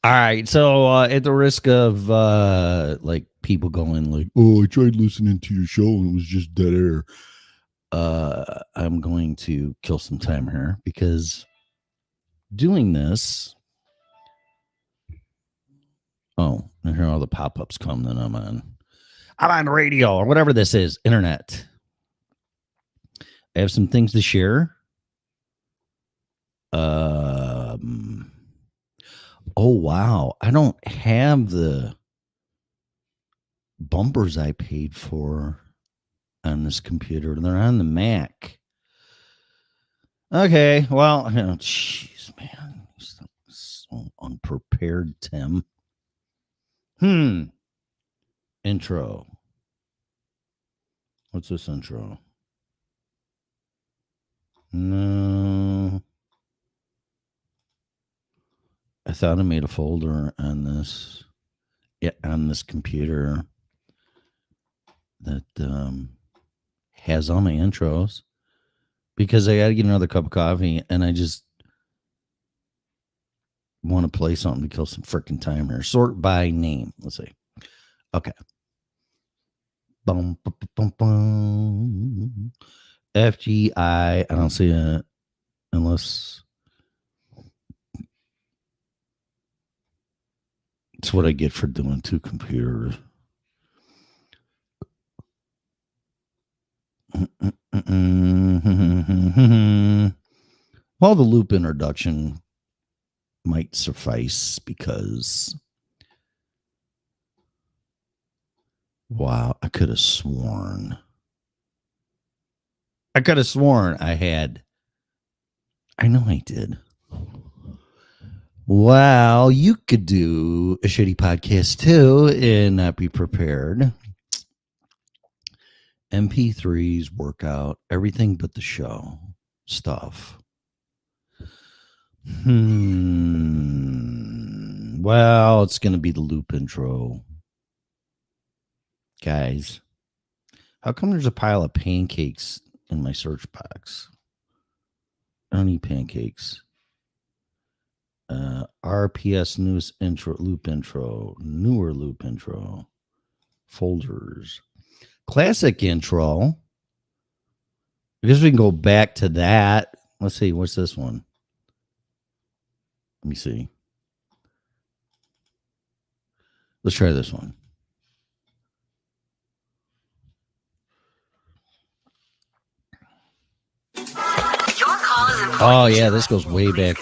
All right. So at the risk of like people going like, oh, I tried listening to your show and it was just dead air. I'm going to kill some time here because doing this. Oh, and here all the pop-ups come that I'm on radio or whatever this is, internet. I have some things to share. Oh wow, I don't have the bumpers I paid for on this computer. They're on the Mac. Okay, well, jeez, man, so unprepared, Tim. Intro. What's this intro? No. I thought I made a folder on this. Yeah, on this computer that has all my intros because I got to get another cup of coffee and I just want to play something to kill some freaking time here. Sort by name. Let's see. Okay. Bum, bum, bum, bum. FGI. I don't see it unless it's what I get for doing two computers. Well, the loop introduction might suffice because, wow, I could have sworn I had. I know I did. Well, you could do a shitty podcast too and not be prepared. MP3s, workout, everything but the show stuff. Well, it's going to be the loop intro. Guys, how come there's a pile of pancakes in my search box? I don't need pancakes. RPS news intro, loop intro, newer loop intro, folders. Classic intro. I guess we can go back to that. Let's see. What's this one? Let me see. Let's try this one. Your call is important. Oh, yeah. This goes way back.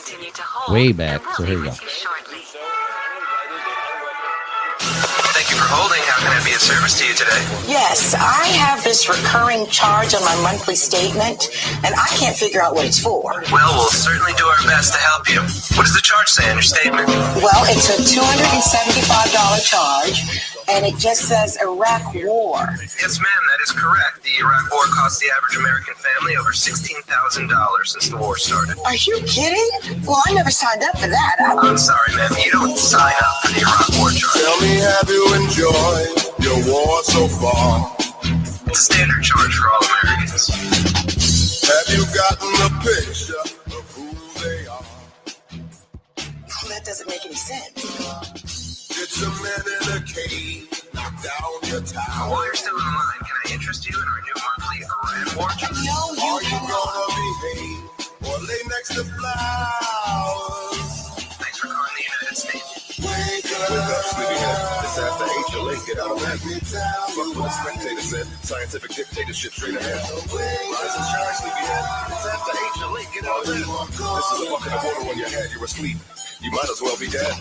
Way back. So here we go. Thank you for holding. How can I be of service to you today? Yes, I have this recurring charge on my monthly statement, and I can't figure out what it's for. Well, we'll certainly do our best to help you. What does the charge say on your statement? Well, it's a $275 charge, and it just says Iraq War. Yes, ma'am, that is correct. The Iraq War cost the average American family over $16,000 since the war started. Are you kidding? Well, I never signed up for that. I'm sorry, ma'am. You don't sign up for the Iraq War charge. Tell me, have you enjoyed your war so far? It's a standard charge for all Americans. Have you gotten a picture of who they are? Well, that doesn't make any sense. It's a man in a cave, knock down your tower. While you're still in line, can I interest you in our new monthly Iraq War charge? No, Are you gonna behave or lay next to flowers? Thanks for calling the United States. Wake up, sleepyhead. It's after 8, you're late. Get out of bed. Fuck what a spectator said. Scientific dictatorship straight ahead. Rise and shine, sleepyhead. It's after 8, you're late. Get out of bed. This is a bucket of water on your head. You're asleep. You might as well be dead.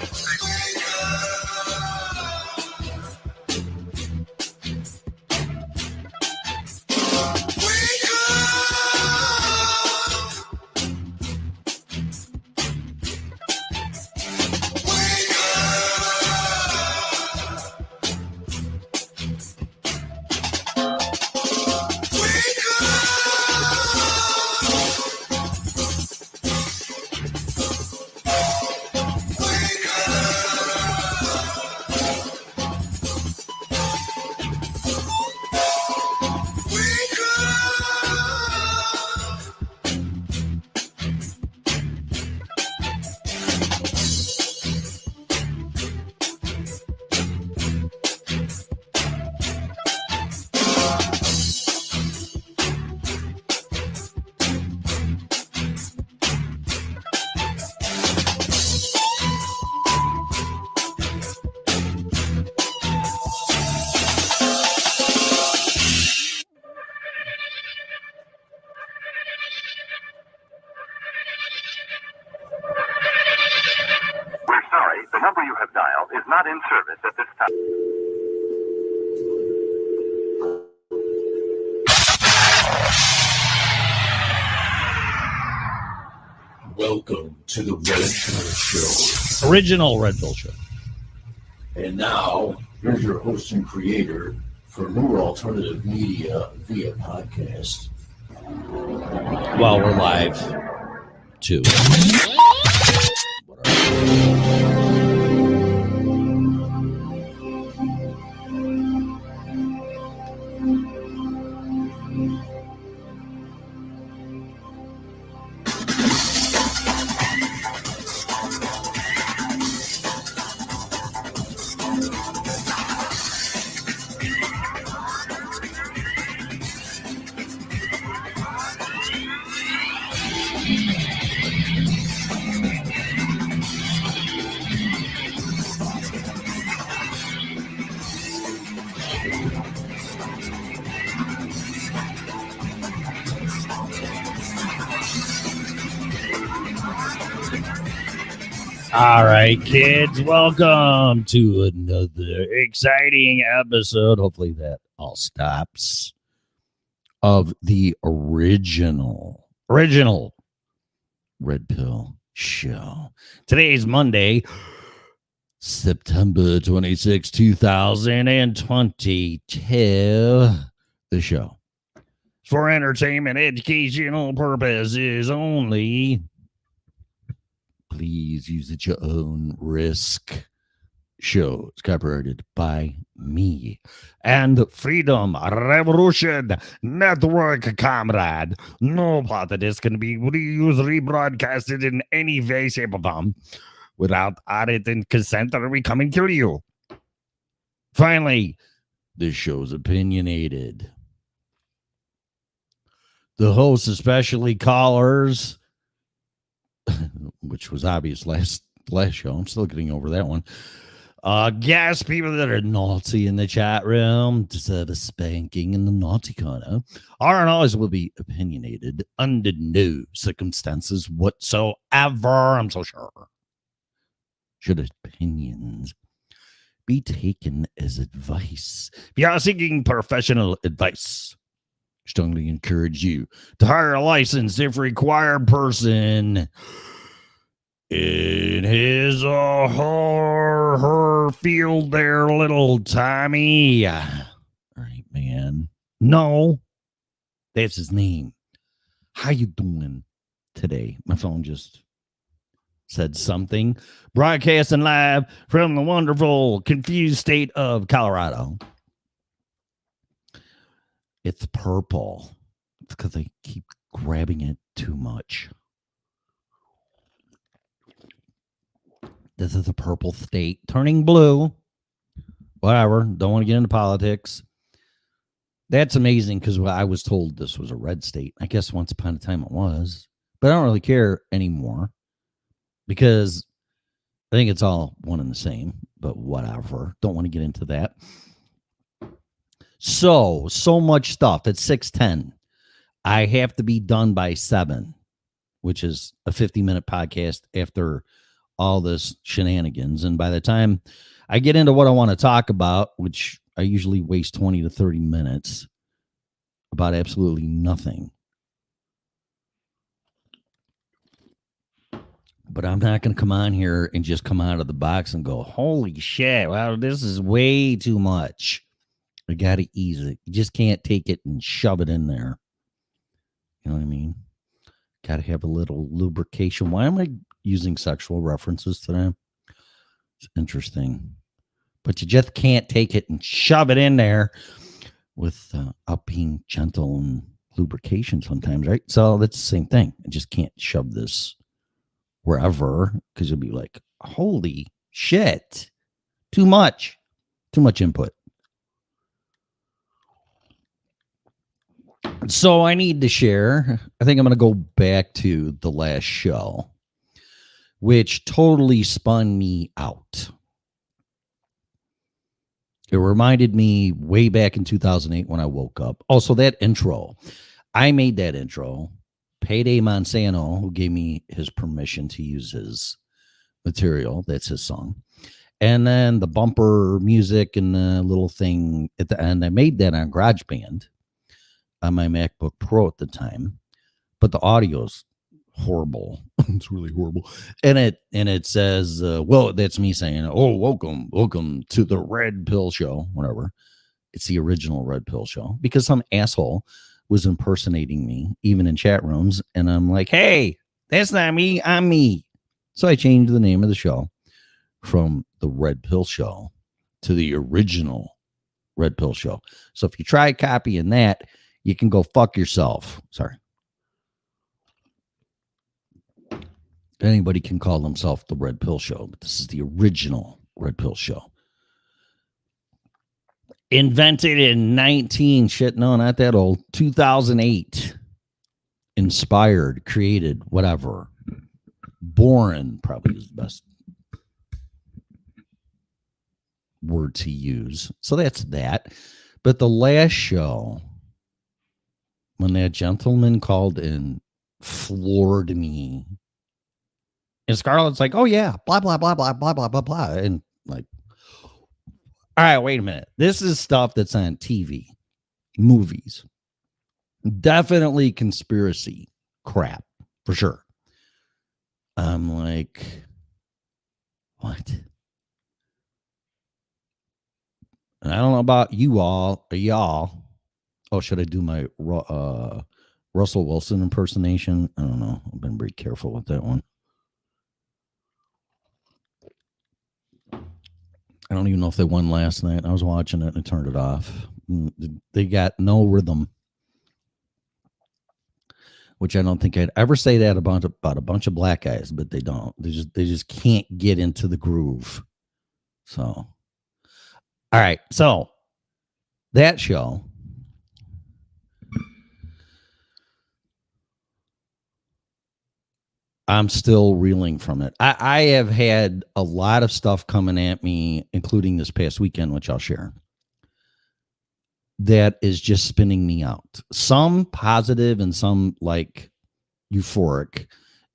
The number you have dialed is not in service at this time. Welcome to the Red Pill Show. Original Red Pill Show. And now, here's your host and creator for Newer Alternative Media via podcast. Well, we're live, too. All right, kids, welcome to another exciting episode. Hopefully that all stops. Of the original Red Pill Show. Today is Monday, September 26, 2022. The show. For entertainment, educational purposes only. Please use at your own risk. Show is copyrighted by me and Freedom Revolution Network, comrade. No part of this can be reused, rebroadcasted in any way, shape, or form without audit and consent that we come and kill you. Finally, this show's opinionated. The hosts, especially callers, which was obvious last show. I'm still getting over that one. Guess people that are naughty in the chat room deserve a spanking in the naughty corner. Our always will be opinionated under no circumstances whatsoever. I'm so sure. Should opinions be taken as advice? If you are seeking professional advice, strongly encourage you to hire a licensed, if required, person in his or her field there, little Tommy. All right, man. No, that's his name. How you doing today? My phone just said something. Broadcasting live from the wonderful, confused state of Colorado. It's purple. It's because I keep grabbing it too much. This is a purple state turning blue. Whatever. Don't want to get into politics. That's amazing because I was told this was a red state. I guess once upon a time it was. But I don't really care anymore because I think it's all one and the same. But whatever. Don't want to get into that. So much stuff. It's 6:10. I have to be done by 7, which is a 50-minute podcast after all this shenanigans. And by the time I get into what I want to talk about, which I usually waste 20 to 30 minutes about absolutely nothing. But I'm not going to come on here and just come out of the box and go, holy shit, wow, this is way too much. I got to ease it. You just can't take it and shove it in there. You know what I mean? Got to have a little lubrication. Why am I using sexual references today? It's interesting. But you just can't take it and shove it in there without being gentle and lubrication sometimes, right? So that's the same thing. I just can't shove this wherever because you'll be like, holy shit. Too much input. So I need to share. I think I'm going to go back to the last show, which totally spun me out. It reminded me way back in 2008 when I woke up. Also, that intro. I made that intro. Payday Monsanto, who gave me his permission to use his material. That's his song. And then the bumper music and the little thing at the end, I made that on GarageBand on my MacBook Pro at the time. But the audio's horrible. It's really horrible. And it says, well, that's me saying, oh, welcome to the Red Pill Show, whatever. It's the original Red Pill Show, because some asshole was impersonating me, even in chat rooms. And I'm like, hey, that's not me. I'm me. So I changed the name of the show from the Red Pill Show to the original Red Pill Show. So if you try copying that, you can go fuck yourself. Sorry. Anybody can call themselves the Red Pill Show, but this is the original Red Pill Show. Invented in not that old, 2008. Inspired, created, whatever. Born probably is the best word to use. So that's that. But the last show, when that gentleman called and floored me, and Scarlett's like, oh yeah, blah, blah, blah, blah, blah, blah, blah, blah. And like, all right, wait a minute. This is stuff that's on TV, movies. Definitely conspiracy crap, for sure. I'm like, what? And I don't know about you all or y'all. Oh, should I do my Russell Wilson impersonation? I don't know. I've been very careful with that one. I don't even know if they won last night. I was watching it and I turned it off. They got no rhythm, which I don't think I'd ever say that about a bunch of black guys, but they don't. They just can't get into the groove. So, all right. So that show, I'm still reeling from it. I have had a lot of stuff coming at me, including this past weekend, which I'll share, that is just spinning me out. Some positive and some like euphoric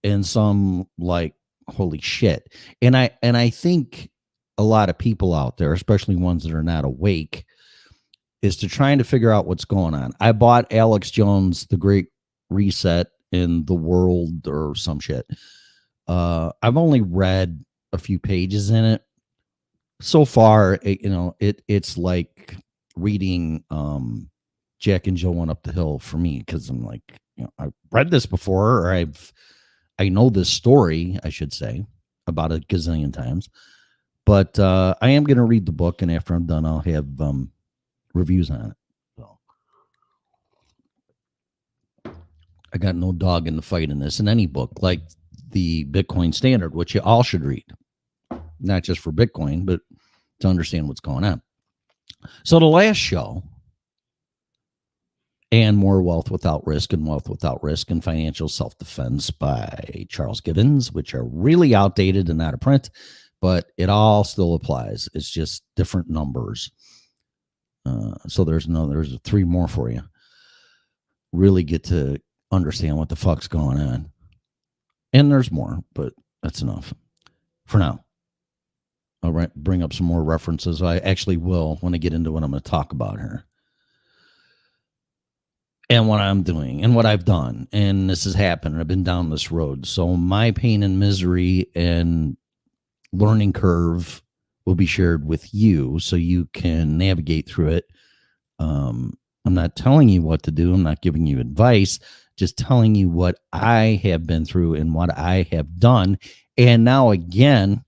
and some like, holy shit. And I think a lot of people out there, especially ones that are not awake, is to trying to figure out what's going on. I bought Alex Jones' The Great Reset in the World or some shit. I've only read a few pages in it. So far, it's like reading Jack and Jill Went Up the Hill for me, because I'm like, I've read this before, or I know this story, I should say, about a gazillion times. But I am going to read the book, and after I'm done, I'll have reviews on it. So I got no dog in the fight in this. In any book, like the Bitcoin Standard, which you all should read, not just for Bitcoin, but to understand what's going on. So the last show, and More Wealth Without Risk and Wealth Without Risk and Financial Self-Defense by Charles Gibbons, which are really outdated and out of print, but it all still applies. It's just different numbers. So there's three more for you. Really get to understand what the fuck's going on. And there's more, but that's enough for now. I'll bring up some more references. I actually will when I get into what I'm going to talk about here. And what I'm doing and what I've done. And this has happened. I've been down this road. So my pain and misery and learning curve will be shared with you so you can navigate through it. I'm not telling you what to do. I'm not giving you advice, just telling you what I have been through and what I have done. And now again,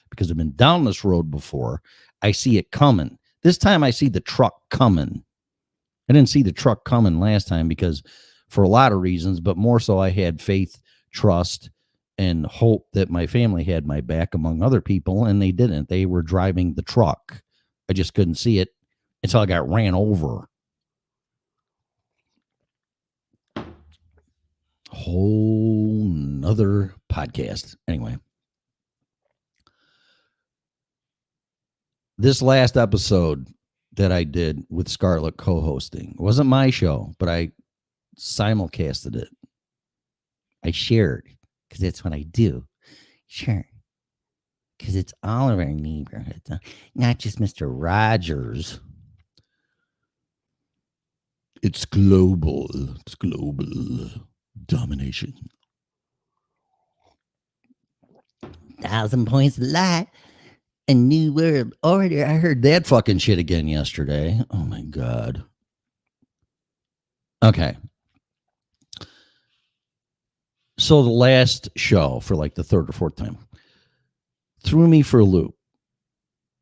because I've been down this road before, I see it coming. This time I see the truck coming. I didn't see the truck coming last time because for a lot of reasons, but more so I had faith, trust, and hope that my family had my back, among other people, and they didn't. They were driving the truck. I just couldn't see it until I got ran over. Whole nother podcast. Anyway, this last episode that I did with Scarlett co-hosting wasn't my show, but I simulcasted it. I shared, because that's what I do. Sure. because it's all of our neighborhoods, not just Mr. Rogers. It's global. It's global domination. 1,000 points a lot. A new world order. I heard that fucking shit again yesterday. Oh my God. Okay. So the last show, for like the third or fourth time, threw me for a loop.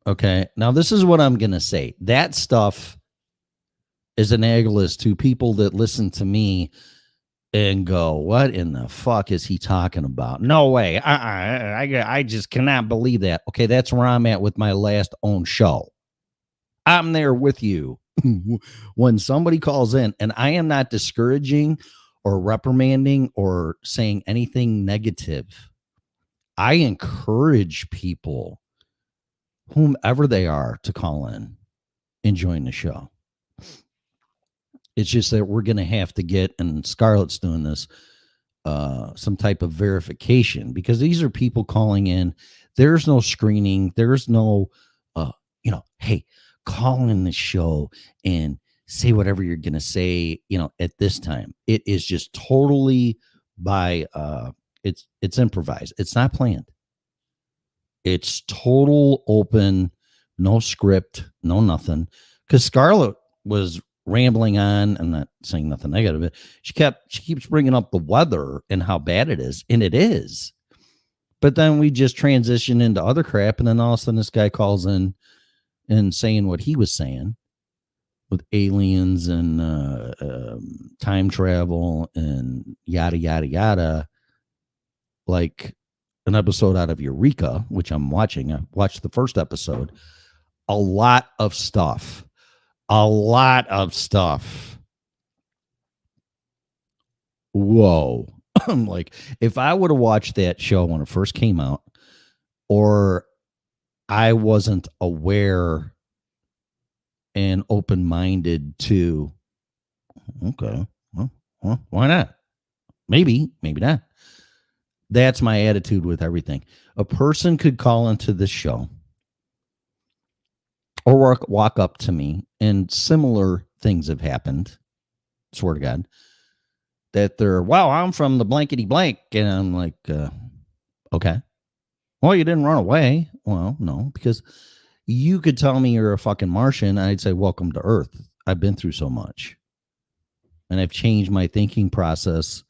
Okay. Now this is what I'm going to say. That stuff is analogous to people that listen to me and go, what in the fuck is he talking about? No way. I just cannot believe that. Okay, that's where I'm at with my last own show. I'm there with you. When somebody calls in, and I am not discouraging or reprimanding or saying anything negative. I encourage people, whomever they are, to call in and join the show. It's just that we're going to have to get, and Scarlett's doing this, some type of verification, because these are people calling in. There's no screening. There's no, hey, call in the show and say whatever you're going to say, at this time. It is just totally by, it's improvised. It's not planned. It's total open, no script, no nothing. Because Scarlett was rambling on. I'm not saying nothing negative, but she keeps bringing up the weather and how bad it is, and it is. But then we just transition into other crap, and then all of a sudden this guy calls in and saying what he was saying with aliens and time travel and yada yada yada, like an episode out of Eureka, which I'm watching. I watched the first episode. A lot of stuff. Whoa. I'm like, if I would have watched that show when it first came out, or I wasn't aware and open-minded to, okay, well, why not? Maybe not. That's my attitude with everything. A person could call into this show or walk up to me, and similar things have happened, swear to God, that they're, wow, I'm from the blankety blank. And I'm like, okay. Well, you didn't run away. Well, no, because you could tell me you're a fucking Martian. I'd say, welcome to Earth. I've been through so much. And I've changed my thinking process,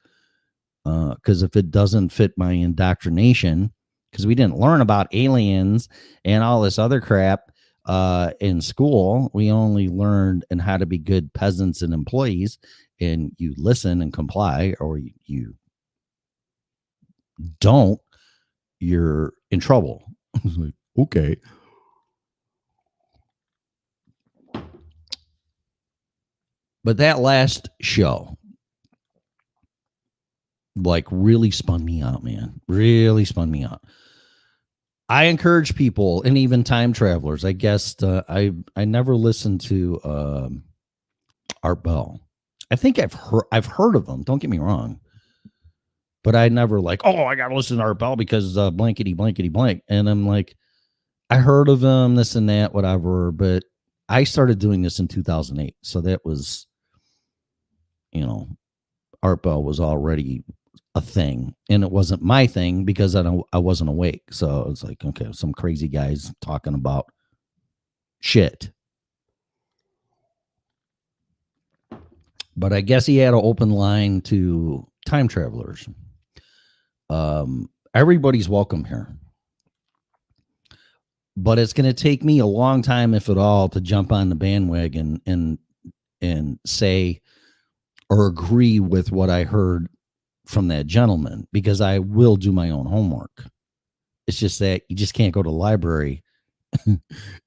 because if it doesn't fit my indoctrination, because we didn't learn about aliens and all this other crap in school. We only learned and how to be good peasants and employees, and you listen and comply, or you don't, you're in trouble. I was like, okay. But that last show, like, really spun me out, man. Really spun me out. I encourage people, and even time travelers. I guess I never listened to Art Bell. I think I've heard of them. Don't get me wrong, but I never like, oh, I gotta listen to Art Bell because blankety blank. And I'm like, I heard of him, this and that, whatever. But I started doing this in 2008, so that was, Art Bell was already a thing, and it wasn't my thing because I wasn't awake. So it's like, okay, some crazy guys talking about shit. But I guess he had an open line to time travelers. Everybody's welcome here, but it's going to take me a long time, if at all, to jump on the bandwagon and say or agree with what I heard from that gentleman, because I will do my own homework. It's just that you just can't go to the library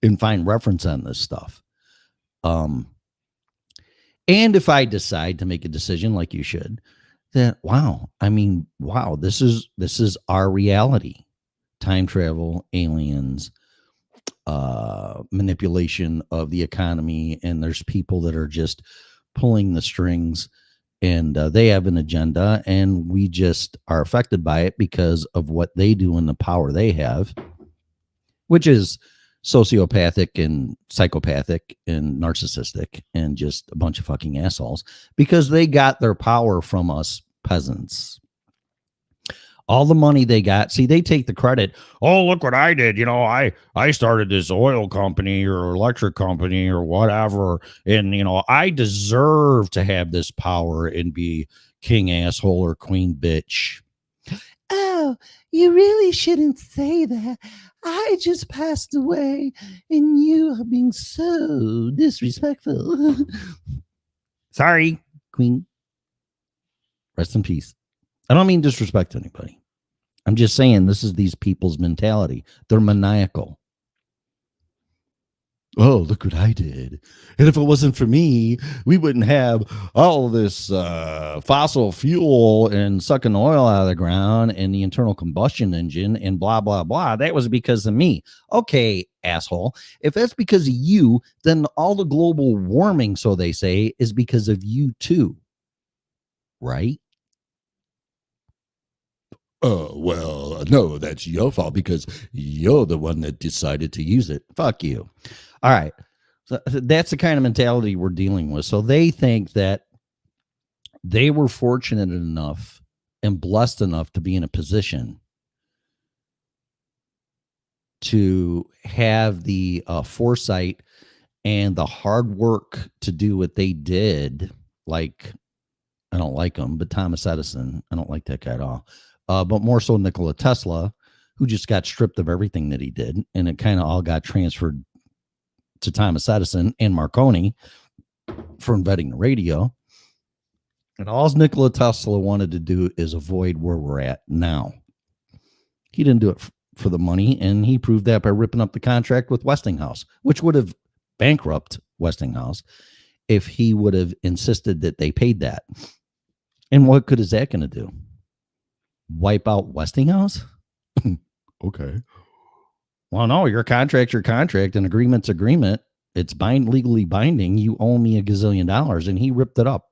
and find reference on this stuff. And if I decide to make a decision, like you should, that, wow, this is our reality. Time travel, aliens, manipulation of the economy, and there's people that are just pulling the strings, and they have an agenda, and we just are affected by it because of what they do and the power they have. which is sociopathic and psychopathic and narcissistic and just a bunch of fucking assholes because they got their power from us peasants. All the money they got, see, they take the credit. Oh, look what I did. I started this oil company or electric company or whatever. And, I deserve to have this power and be king asshole or queen bitch. Oh, you really shouldn't say that. I just passed away and you are being so disrespectful. Sorry, queen. Rest in peace. I don't mean disrespect to anybody. I'm just saying this is these people's mentality. They're maniacal. Oh, look what I did. And if it wasn't for me, we wouldn't have all this fossil fuel and sucking oil out of the ground and the internal combustion engine and blah, blah, blah. That was because of me. Okay, asshole. If that's because of you, then all the global warming, so they say, is because of you too. Right? Oh, well, no, that's your fault because you're the one that decided to use it. Fuck you. All right. So that's the kind of mentality we're dealing with. So they think that they were fortunate enough and blessed enough to be in a position to have the foresight and the hard work to do what they did. Like, I don't like him, but Thomas Edison, I don't like that guy at all. But more so Nikola Tesla, who just got stripped of everything that he did. And it kind of all got transferred to Thomas Edison and Marconi for inventing the radio. And all Nikola Tesla wanted to do is avoid where we're at now. He didn't do it for the money, and he proved that by ripping up the contract with Westinghouse, which would have bankrupted Westinghouse if he would have insisted that they paid that. And what good is that going to do? Wipe out Westinghouse? Okay. Well, no, your contract, and agreement's agreement. It's legally binding. You owe me $1 gazillion, and he ripped it up.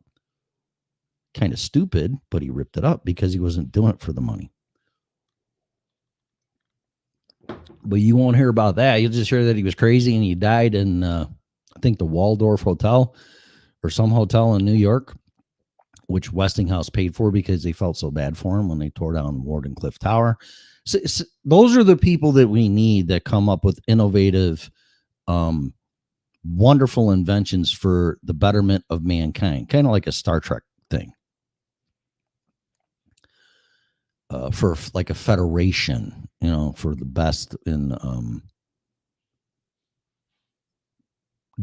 Kind of stupid, but he ripped it up because he wasn't doing it for the money. But you won't hear about that. You'll just hear that he was crazy and he died in, I think, the Waldorf Hotel or some hotel in New York, which Westinghouse paid for because they felt so bad for him when they tore down Wardenclyffe Tower. So those are the people that we need that come up with innovative, wonderful inventions for the betterment of mankind, kind of like a Star Trek thing. For like a federation, for the best in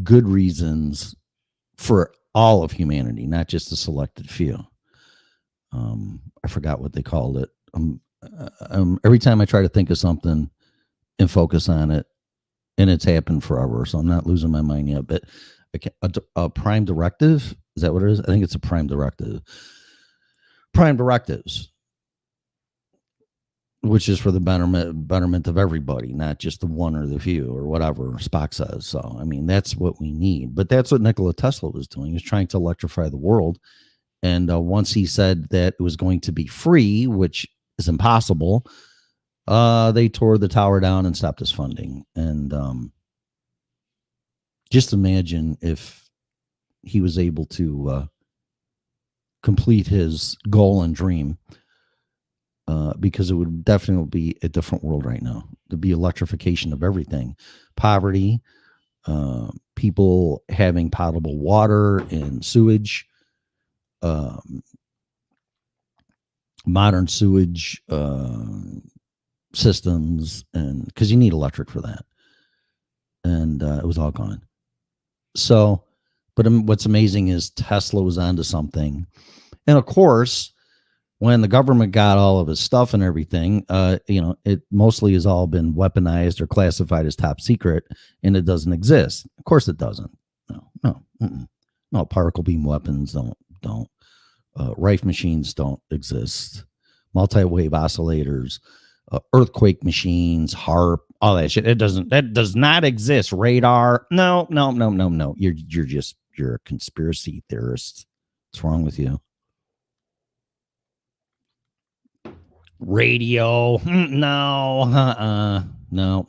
good reasons for all of humanity, not just a selected few. I forgot what they called it. Every time I try to think of something and focus on it, and it's happened forever, so I'm not losing my mind yet. But a prime directive, is that what it is? I think it's a prime directive. Prime directives, which is for the betterment of everybody, not just the one or the few or whatever Spock says. So, I mean, that's what we need. But that's what Nikola Tesla was doing. He was trying to electrify the world. And once he said that it was going to be free, which is impossible, they tore the tower down and stopped his funding. And just imagine if he was able to complete his goal and dream. Because it would definitely be a different world right now. There'd be electrification of everything. Poverty, people having potable water and sewage, modern sewage systems, and because you need electric for that. And it was all gone. So, but what's amazing is Tesla was onto something. And of course, when the government got all of his stuff and everything, it mostly has all been weaponized or classified as top secret, and it doesn't exist. Of course it doesn't. No, particle beam weapons don't. Rife machines don't exist. Multi-wave oscillators, earthquake machines, HARP, all that shit. That does not exist. Radar. No. You're a conspiracy theorist. What's wrong with you? Radio. No. No.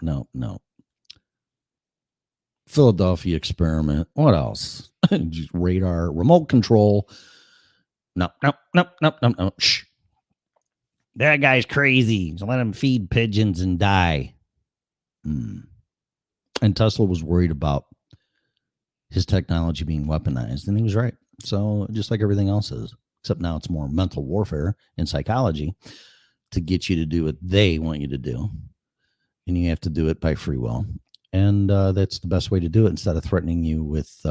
Philadelphia experiment. What else? Just radar, remote control. No. Shh. That guy's crazy. So let him feed pigeons and die. And Tesla was worried about his technology being weaponized, and he was right. So just like everything else is, except now it's more mental warfare and psychology to get you to do what they want you to do. And you have to do it by free will. And that's the best way to do it, instead of threatening you with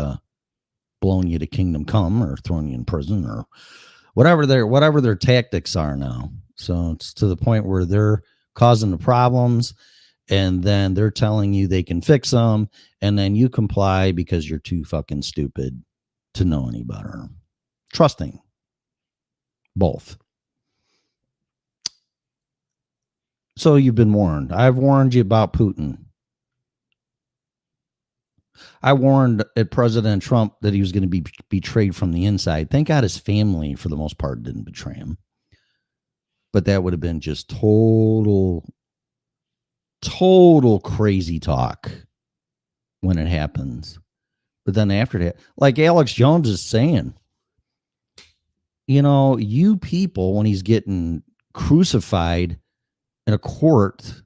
blowing you to kingdom come or throwing you in prison or whatever their tactics are now. So it's to the point where they're causing the problems, and then they're telling you they can fix them, and then you comply because you're too fucking stupid to know any better. Trusting both. So you've been warned. I've warned you about Putin. I warned at President Trump that he was going to be betrayed from the inside. Thank God his family, for the most part, didn't betray him. But that would have been just total crazy talk when it happens. But then after that, like Alex Jones is saying, you people, when he's getting crucified in a court,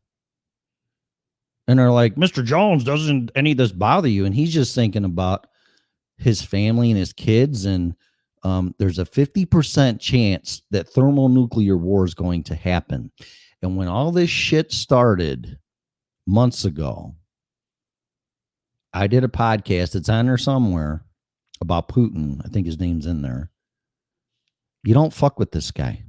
and they're like, Mr. Jones, doesn't any of this bother you? And he's just thinking about his family and his kids. And there's a 50% chance that thermonuclear war is going to happen. And when all this shit started months ago, I did a podcast. It's on there somewhere about Putin. I think his name's in there. You don't fuck with this guy.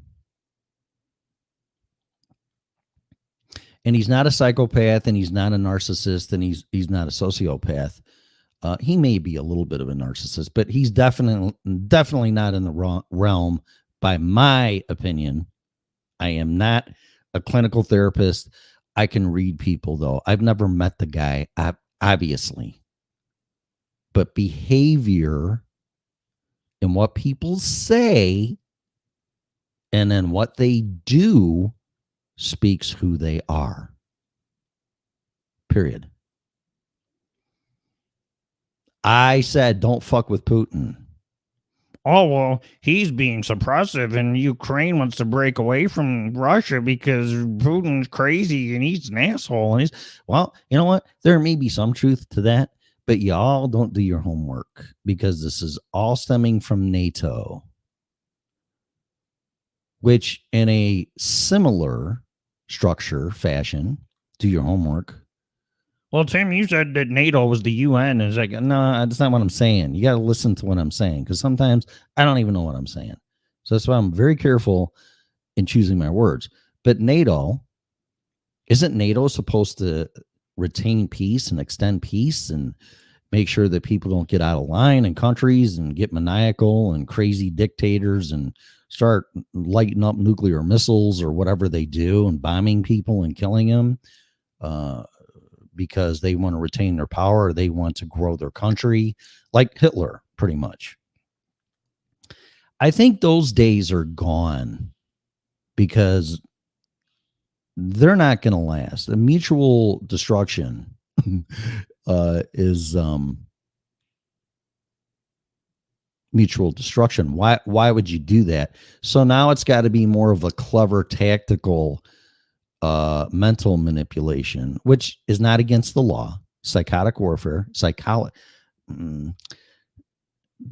And he's not a psychopath, and he's not a narcissist, and he's not a sociopath. He may be a little bit of a narcissist, but he's definitely not in the wrong realm, by my opinion. I am not a clinical therapist. I can read people, though. I've never met the guy, obviously. But behavior and what people say and then what they do speaks who they are. Period. I said, don't fuck with Putin. Oh, well, he's being suppressive, and Ukraine wants to break away from Russia because Putin's crazy and he's an asshole. And well, you know what? There may be some truth to that, but y'all don't do your homework, because this is all stemming from NATO, which in a similar structure fashion, do your homework. Well, Tim, you said that NATO was the UN. And it's like, no, that's not what I'm saying. You got to listen to what I'm saying, because sometimes I don't even know what I'm saying. So that's why I'm very careful in choosing my words. But isn't NATO supposed to retain peace and extend peace and make sure that people don't get out of line in countries and get maniacal and crazy dictators and start lighting up nuclear missiles or whatever they do and bombing people and killing them because they want to retain their power, or they want to grow their country, like Hitler, pretty much. I think those days are gone, because they're not going to last. The mutual destruction is mutual destruction. Why would you do that? So now it's got to be more of a clever tactical mental manipulation, which is not against the law. Psychotic warfare,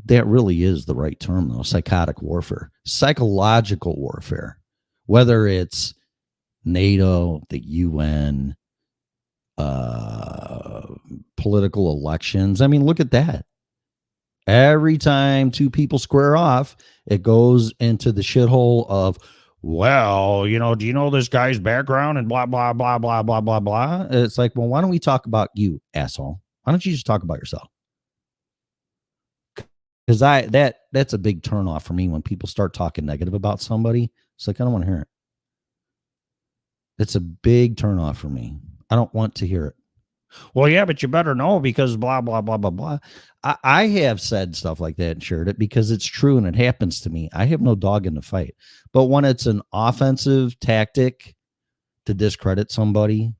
that really is the right term, though. Psychotic warfare, psychological warfare, whether it's NATO, the UN, political elections. I mean, look at that. Every time two people square off, it goes into the shithole of, well, do you know this guy's background and blah, blah, blah, blah, blah, blah, blah. It's like, well, why don't we talk about you, asshole? Why don't you just talk about yourself? Because that's a big turnoff for me when people start talking negative about somebody. It's like, I don't want to hear it. It's a big turnoff for me. I don't want to hear it. Well, yeah, but you better know, because blah, blah, blah, blah, blah. I have said stuff like that and shared it because it's true and it happens to me. I have no dog in the fight. But when it's an offensive tactic to discredit somebody,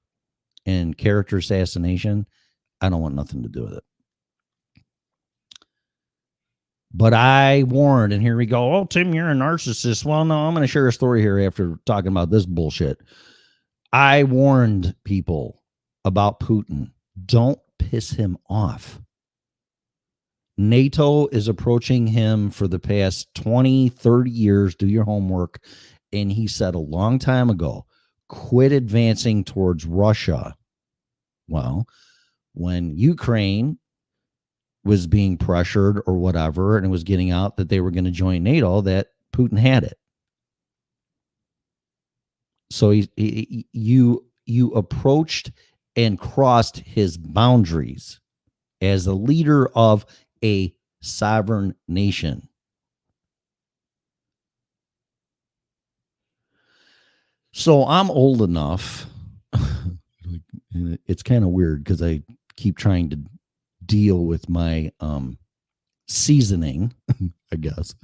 and character assassination, I don't want nothing to do with it. But I warned, and here we go. Oh, Tim, you're a narcissist. Well, no, I'm going to share a story here after talking about this bullshit. I warned people about Putin. Don't piss him off. NATO is approaching him for the past 20, 30 years. Do your homework. And he said a long time ago, quit advancing towards Russia. Well, when Ukraine was being pressured or whatever, and it was getting out that they were going to join NATO, that Putin had it. So you approached and crossed his boundaries as a leader of a sovereign nation. So I'm old enough. It's kind of weird because I keep trying to deal with my seasoning, I guess.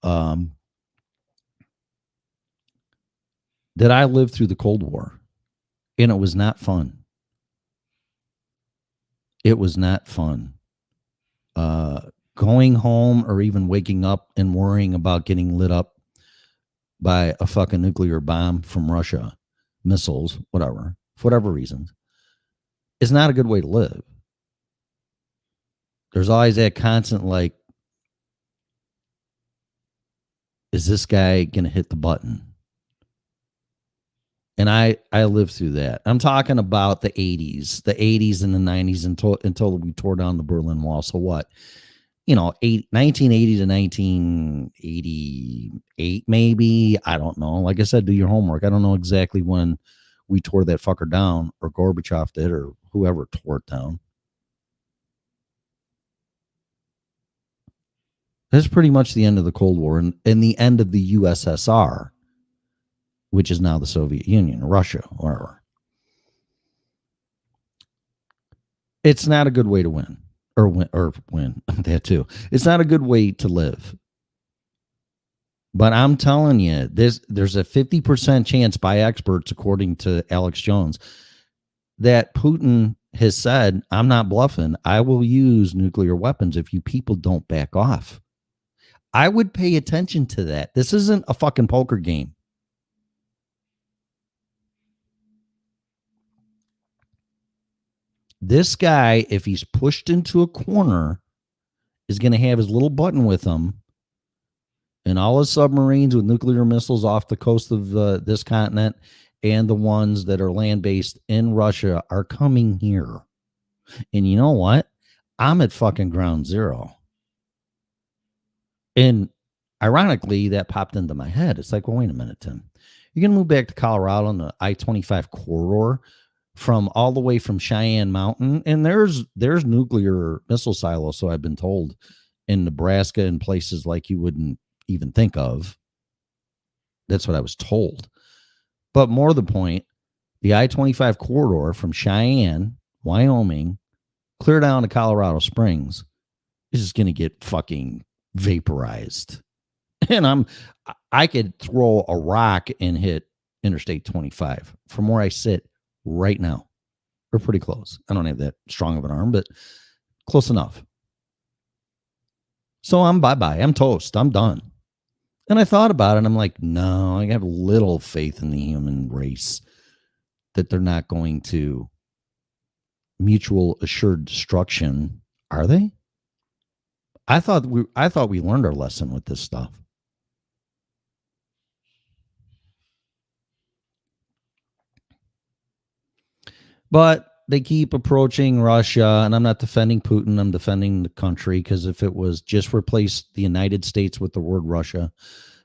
That I lived through the Cold War, and it was not fun. It was not fun. Going home or even waking up and worrying about getting lit up by a fucking nuclear bomb from Russia, missiles, whatever, for whatever reasons, is not a good way to live. There's always that constant, like, is this guy going to hit the button? And I lived through that. I'm talking about the 80s and the 90s until we tore down the Berlin Wall. So what? 1980 to 1988, maybe. I don't know. Like I said, do your homework. I don't know exactly when we tore that fucker down, or Gorbachev did, or whoever tore it down. That's pretty much the end of the Cold War and the end of the USSR, which is now the Soviet Union, Russia, whatever. It's not a good way to win. Or win that too. It's not a good way to live. But I'm telling you, there's a 50% chance by experts, according to Alex Jones, that Putin has said, I'm not bluffing. I will use nuclear weapons if you people don't back off. I would pay attention to that. This isn't a fucking poker game. This guy, if he's pushed into a corner, is going to have his little button with him, and all his submarines with nuclear missiles off the coast of this continent and the ones that are land-based in Russia are coming here. And you know what? I'm at fucking ground zero. And ironically, that popped into my head. It's like, well, wait a minute, Tim. You're going to move back to Colorado on the I-25 corridor from all the way from Cheyenne Mountain, and there's nuclear missile silos, so I've been told, in Nebraska and places like you wouldn't even think of. That's what I was told. But more to the point, the I-25 corridor from Cheyenne, Wyoming, clear down to Colorado Springs is just going to get fucking vaporized. And I could throw a rock and hit Interstate 25 from where I sit right now. We're pretty close. I don't have that strong of an arm, but close enough. So I'm bye-bye. I'm toast. I'm done. And I thought about it, and I'm like, no, I have little faith in the human race that they're not going to mutual assured destruction. Are they? I thought we learned our lesson with this stuff. But they keep approaching Russia, and I'm not defending Putin. I'm defending the country, because if it was just replace the United States with the word Russia,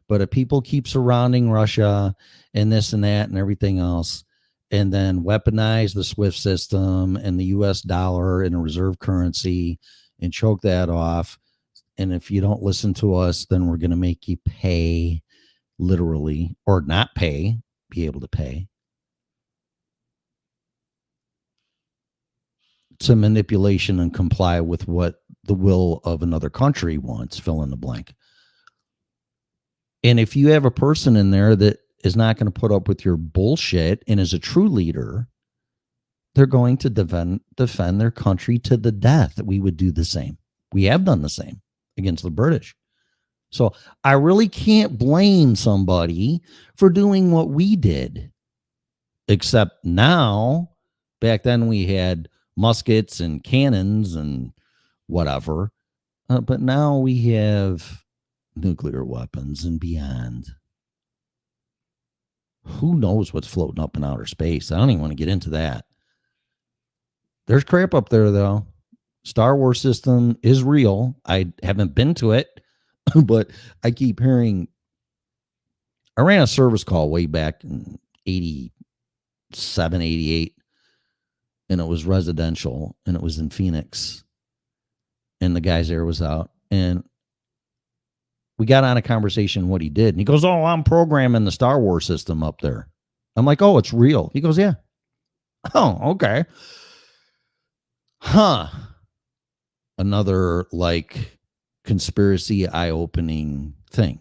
but if people keep surrounding Russia and this and that and everything else, and then weaponize the SWIFT system and the U.S. dollar and a reserve currency and choke that off, and if you don't listen to us, then we're going to make you pay, literally, or not pay, be able to pay, to manipulation and comply with what the will of another country wants, fill in the blank. And if you have a person in there that is not going to put up with your bullshit and is a true leader, they're going to defend their country to the death. We would do the same. We have done the same against the British. So I really can't blame somebody for doing what we did. Except now, back then we had muskets and cannons and whatever. But now we have nuclear weapons and beyond. Who knows what's floating up in outer space? I don't even want to get into that. There's crap up there, though. Star Wars system is real. I haven't been to it, but I keep hearing. I ran a service call way back in 87, 88, and it was residential, and it was in Phoenix, and the guy's there was out, and we got on a conversation what he did, and he goes, "Oh, I'm programming the Star Wars system up there." I'm like, "Oh, it's real." He goes, "Yeah." Oh, okay. Huh. Another like conspiracy eye-opening thing.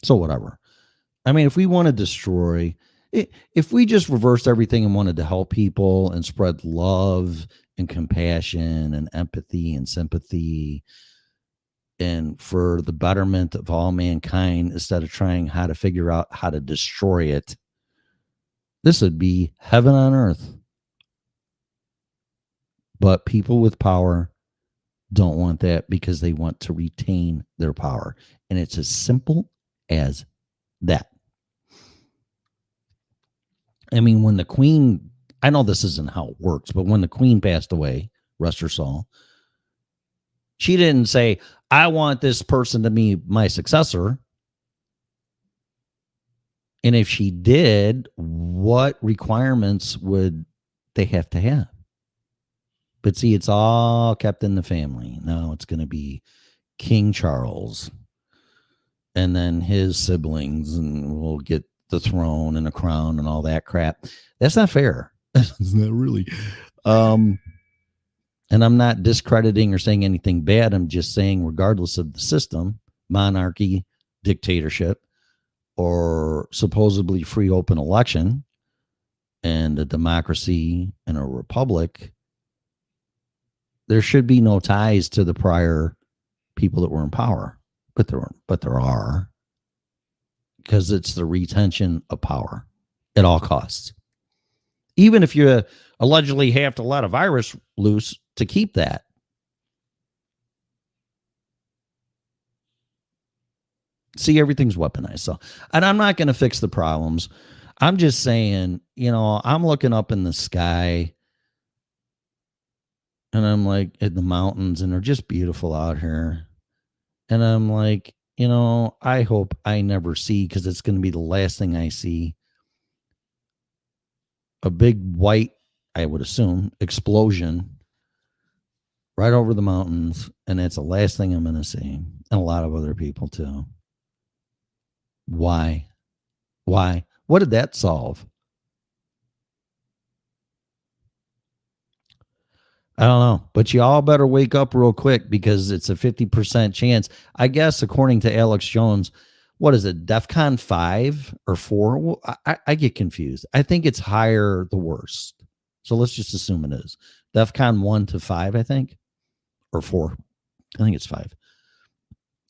So whatever. I mean, if we want to destroy, if we just reversed everything and wanted to help people and spread love and compassion and empathy and sympathy and for the betterment of all mankind instead of trying how to figure out how to destroy it, this would be heaven on earth. But people with power don't want that because they want to retain their power. And it's as simple as that. I mean, when the Queen, I know this isn't how it works, but when the Queen passed away, rest her soul, she didn't say, "I want this person to be my successor." And if she did, what requirements would they have to have? But see, it's all kept in the family. Now it's going to be King Charles and then his siblings, and we'll get the throne and a crown and all that crap. That's not fair. It's not really. And I'm not discrediting or saying anything bad. I'm just saying, regardless of the system, monarchy, dictatorship, or supposedly free open election, and a democracy and a republic, there should be no ties to the prior people that were in power. But there are, because it's the retention of power at all costs. Even if you allegedly have to let a virus loose to keep that. See, everything's weaponized. So, and I'm not going to fix the problems. I'm just saying, I'm looking up in the sky and I'm like at the mountains, and they're just beautiful out here. And I'm like, I hope I never see, because it's going to be the last thing I see, a big white, I would assume, explosion right over the mountains. And that's the last thing I'm going to see. And a lot of other people too. Why? What did that solve? I don't know, but you all better wake up real quick, because it's a 50% chance. I guess, according to Alex Jones, what is it, DEFCON 5 or 4? Well, I get confused. I think it's higher the worst. So let's just assume it is. DEFCON 1 to 5, I think, or 4. I think it's 5.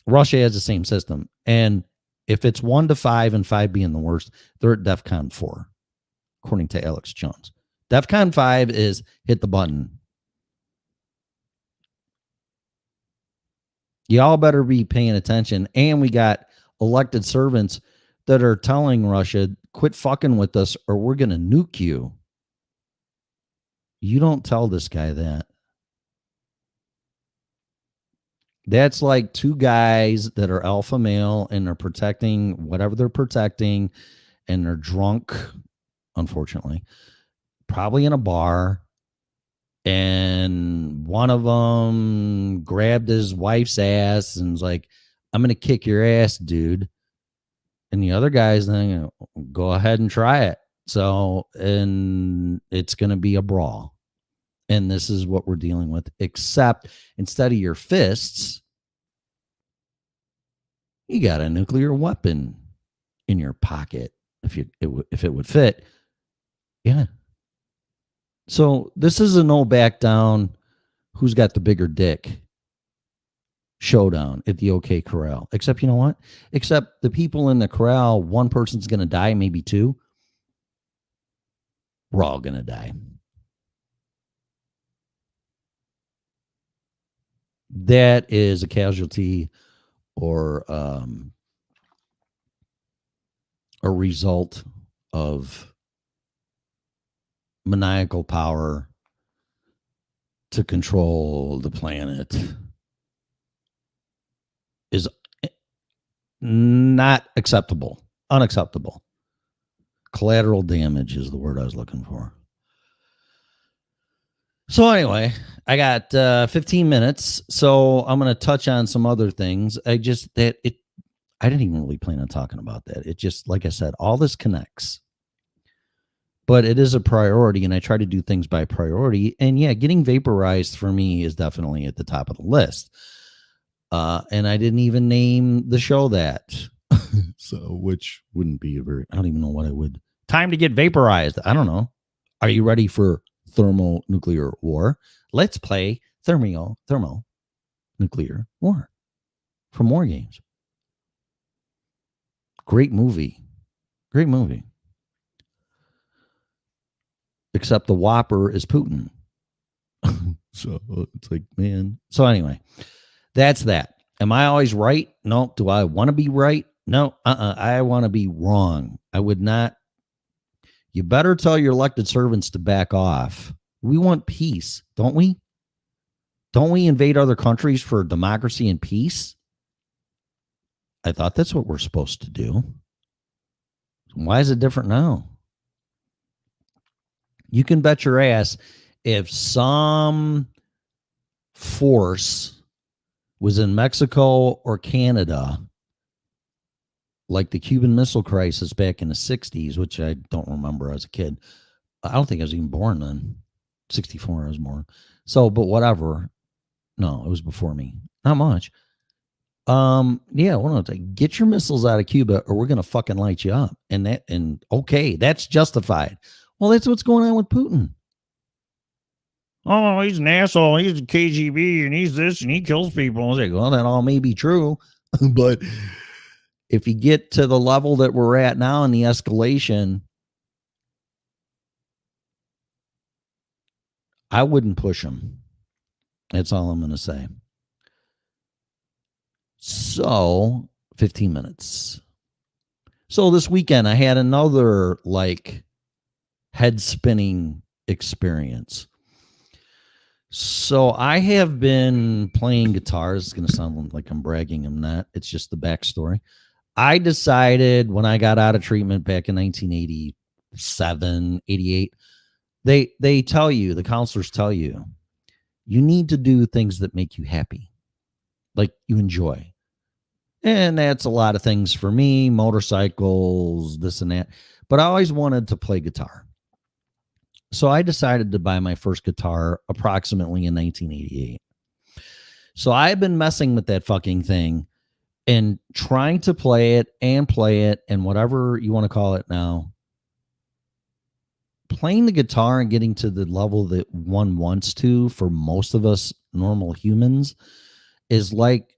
Russia has the same system. And if it's 1 to 5 and 5 being the worst, they're at DEFCON 4, according to Alex Jones. DEFCON 5 is hit the button. Y'all better be paying attention. And we got elected servants that are telling Russia, quit fucking with us or we're going to nuke you. You don't tell this guy that. That's like two guys that are alpha male and they're protecting whatever they're protecting, and they're drunk, unfortunately, probably in a bar. And one of them grabbed his wife's ass and was like, "I'm going to kick your ass, dude." And the other guy's then, "Go ahead and try it." So, and it's going to be a brawl. And this is what we're dealing with, except instead of your fists, you got a nuclear weapon in your pocket, if it would fit. Yeah. So this is a no back down. Who's got the bigger dick showdown at the OK Corral? Except, you know what? Except the people in the corral, one person's going to die, maybe two. We're all going to die. That is a casualty or a result of maniacal power to control the planet is not acceptable. Unacceptable. Collateral damage is the word I was looking for. So anyway, I got 15 minutes, so I'm going to touch on some other things. I didn't even really plan on talking about that. It just, like I said, all this connects. But it is a priority, and I try to do things by priority. And yeah, getting vaporized for me is definitely at the top of the list. And I didn't even name the show that. So, which wouldn't be I don't even know what I would. Time to get vaporized. I don't know. Are you ready for thermonuclear war? Let's play thermonuclear war from War Games. Great movie. Except the Whopper is Putin. So it's like, man. So anyway, that's that. Am I always right? No. Do I want to be right? No. I want to be wrong. I would not. You better tell your elected servants to back off. We want peace, don't we? Don't we invade other countries for democracy and peace? I thought that's what we're supposed to do. Why is it different now? You can bet your ass if some force was in Mexico or Canada, like the Cuban Missile Crisis back in the 60s, which I don't remember as a kid. I don't think I was even born then. 64 I was born. So, but whatever. No, it was before me. Not much. Yeah, well, get your missiles out of Cuba or we're gonna fucking light you up. And okay, that's justified. Well, that's what's going on with Putin. Oh, he's an asshole. He's a KGB and he's this and he kills people. I was like, well, that all may be true. But if you get to the level that we're at now in the escalation, I wouldn't push him. That's all I'm going to say. So 15 minutes. So this weekend I had another head spinning experience. So I have been playing guitar. It's going to sound like I'm bragging. I'm not. It's just the backstory. I decided when I got out of treatment back in 1987, 88, they tell you, the counselors tell you, you need to do things that make you happy, like you enjoy. And that's a lot of things for me, motorcycles, this and that. But I always wanted to play guitar. So I decided to buy my first guitar approximately in 1988. So I've been messing with that fucking thing and trying to play it and whatever you want to call it now. Playing the guitar and getting to the level that one wants to, for most of us normal humans, is like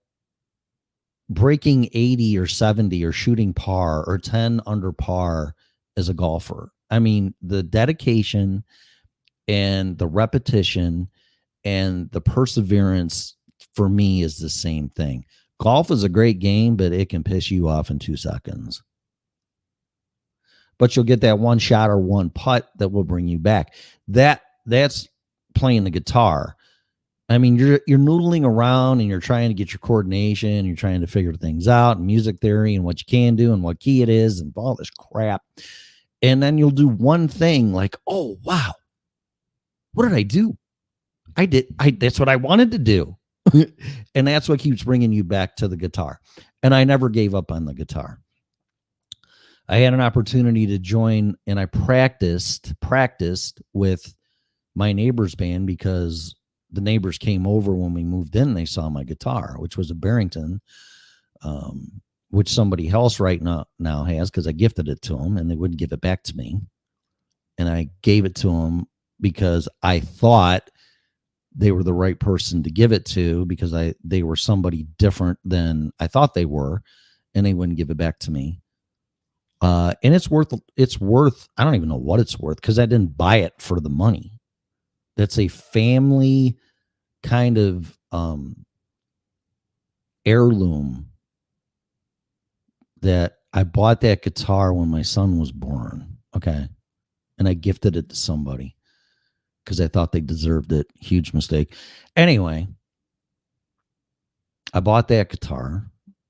breaking 80 or 70 or shooting par or 10 under par as a golfer. I mean, the dedication and the repetition and the perseverance for me is the same thing. Golf is a great game, but it can piss you off in 2 seconds. But you'll get that one shot or one putt that will bring you back. That's playing the guitar. I mean, you're noodling around and you're trying to get your coordination and you're trying to figure things out and music theory and what you can do and what key it is and all this crap. And then you'll do one thing like, oh, wow, what did I do? That's what I wanted to do. And that's what keeps bringing you back to the guitar. And I never gave up on the guitar. I had an opportunity to join and I practiced with my neighbor's band because the neighbors came over when we moved in. And they saw my guitar, which was a Barrington, which somebody else right now has because I gifted it to them and they wouldn't give it back to me. And and I gave it to them because I thought they were the right person to give it to, because they were somebody different than I thought they were, and they wouldn't give it back to me. And it's worth, I don't even know what it's worth, because I didn't buy it for the money. That's a family kind of heirloom that I bought that guitar when my son was born. Okay. And I gifted it to somebody because I thought they deserved it. Huge mistake. Anyway, I bought that guitar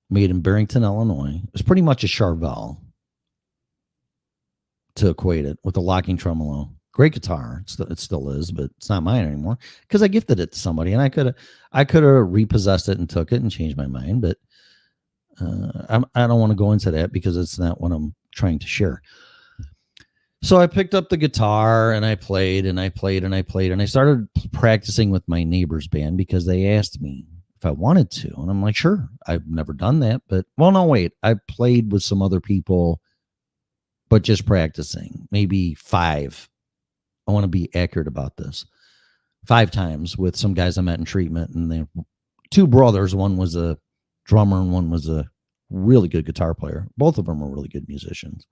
made in Barrington, Illinois. It was pretty much a Charvel, to equate it, with a locking tremolo. Great guitar. It still is, but it's not mine anymore because I gifted it to somebody, and I could have repossessed it and took it and changed my mind, but I don't want to go into that because it's not what I'm trying to share. So I picked up the guitar and I played and I played and I played, and I started practicing with my neighbor's band because they asked me if I wanted to. And I'm like, sure. I've never done that, but well, no, wait. I played with some other people, but just practicing, maybe 5. I want to be accurate about this. 5 times with some guys I met in treatment, and they 2 brothers. One was a drummer and one was a really good guitar player. Both of them were really good musicians,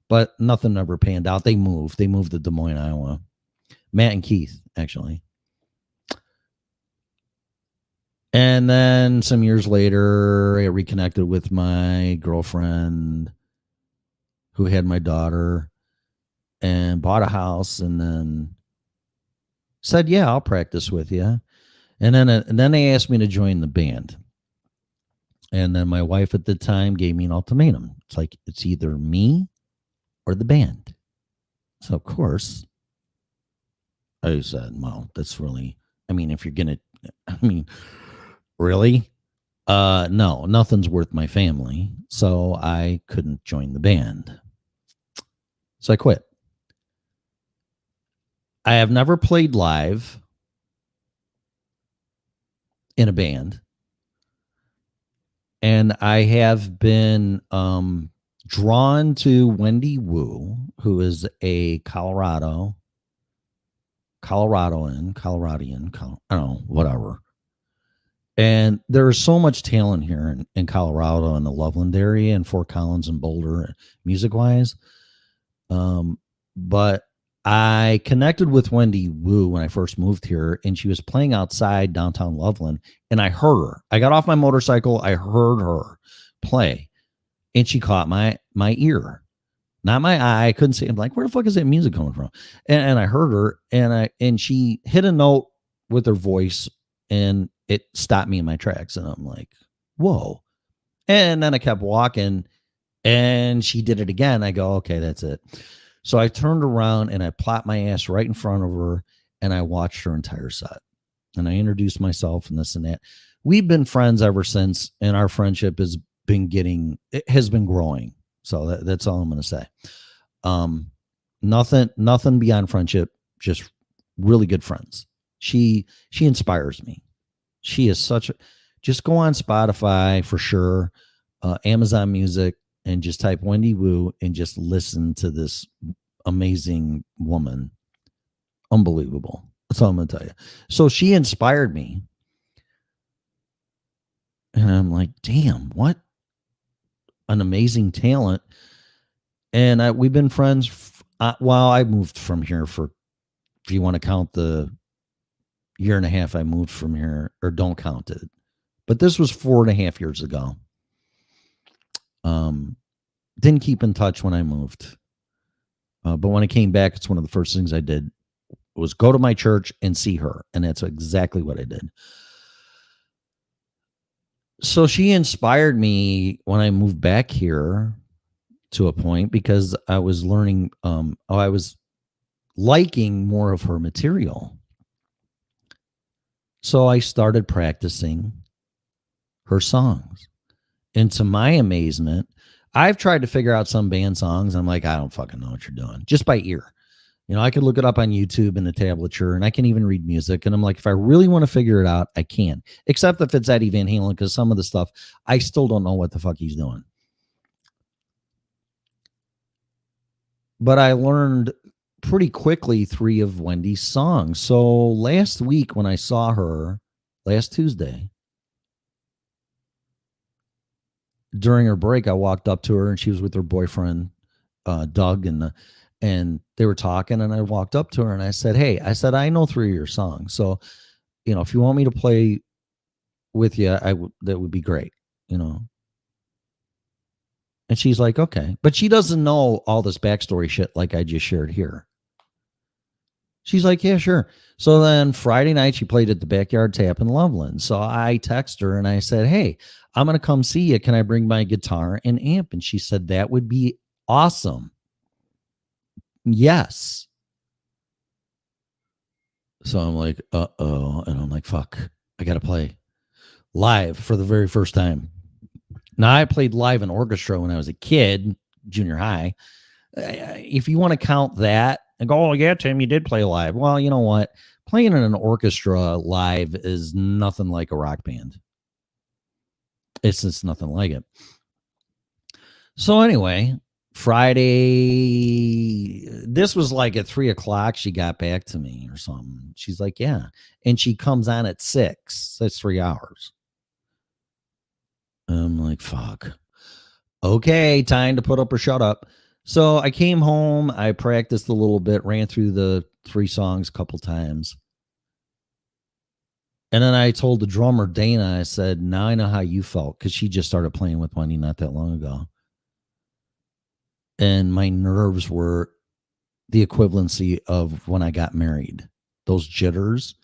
but nothing ever panned out. They moved to Des Moines, Iowa. Matt and Keith, actually. And then some years later, I reconnected with my girlfriend who had my daughter and bought a house, and then said, yeah, I'll practice with you. And then they asked me to join the band. And then my wife at the time gave me an ultimatum. It's like, it's either me or the band. So, of course, I said, well, that's really, if you're going to, really? No, nothing's worth my family. So I couldn't join the band. So I quit. I have never played live in a band. And I have been drawn to Wendy Wu, who is a Coloradian, I don't know, whatever. And there's so much talent here in Colorado and the Loveland area and Fort Collins and Boulder, music-wise. But I connected with Wendy Wu when I first moved here, and she was playing outside downtown Loveland, and I heard her. I got off my motorcycle. I heard her play, and she caught my ear, not my eye. I couldn't see. I'm like, where the fuck is that music coming from? And I heard her, and she hit a note with her voice, and it stopped me in my tracks. And I'm like, whoa. And then I kept walking, and she did it again. I go, okay, that's it. So I turned around and I plopped my ass right in front of her, and I watched her entire set. And I introduced myself and this and that. We've been friends ever since, and our friendship has been growing. So that's all I'm going to say. Nothing beyond friendship, just really good friends. She inspires me. She is just go on Spotify for sure, Amazon Music, and just type Wendy Wu and just listen to this amazing woman. Unbelievable. That's all I'm going to tell you. So she inspired me. And I'm like, damn, what an amazing talent. And we've been friends. I moved from here for, if you want to count the year and a half I moved from here, or don't count it. But this was 4.5 years ago. Didn't keep in touch when I moved. But when I came back, it's one of the first things I did was go to my church and see her. And that's exactly what I did. So she inspired me when I moved back here to a point, because I was learning, I was liking more of her material. So I started practicing her songs. And to my amazement, I've tried to figure out some band songs. I'm like, I don't fucking know what you're doing, just by ear. I could look it up on YouTube in the tablature, and I can even read music. And I'm like, if I really want to figure it out, I can. Except if it's Eddie Van Halen, because some of the stuff, I still don't know what the fuck he's doing. But I learned pretty quickly 3 of Wendy's songs. So last week when I saw her, last Tuesday, during her break, I walked up to her and she was with her boyfriend, Doug, and they were talking, and I walked up to her and I said, "Hey," I said, "I know 3 of your songs. So, if you want me to play with you, that would be great, you know." And she's like, "Okay." But she doesn't know all this backstory shit like I just shared here. She's like, "Yeah, sure." So then Friday night, she played at the Backyard Tap in Loveland. So I text her and I said, "Hey, I'm going to come see you. Can I bring my guitar and amp?" And she said, "That would be awesome. Yes." So I'm like, uh-oh. And I'm like, fuck, I got to play live for the very first time. Now, I played live in orchestra when I was a kid, junior high. If you want to count that and go, "Oh, yeah, Tim, you did play live." Well, you know what? Playing in an orchestra live is nothing like a rock band. It's just nothing like it. So anyway, Friday, this was like at 3:00. She got back to me or something. She's like, "Yeah." And she comes on at 6. That's 3 hours. I'm like, fuck. Okay, time to put up or shut up. So I came home, I practiced a little bit, ran through the 3 songs a couple times. And then I told the drummer, Dana, I said, "Now I know how you felt," because she just started playing with Wendy not that long ago. And my nerves were the equivalency of when I got married, those jitters.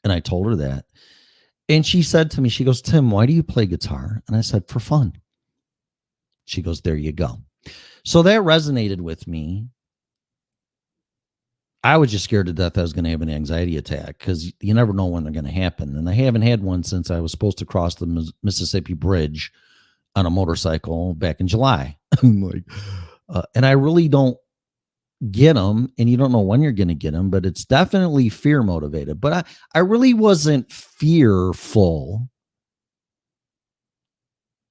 And I told her that. And she said to me, she goes, "Tim, why do you play guitar?" And I said, "For fun." She goes, "There you go." So that resonated with me. I was just scared to death I was going to have an anxiety attack because you never know when they're going to happen. And I haven't had one since I was supposed to cross the Mississippi Bridge on a motorcycle back in July. I'm like, and I really don't get them, and you don't know when you're going to get them, but it's definitely fear motivated. But I really wasn't fearful.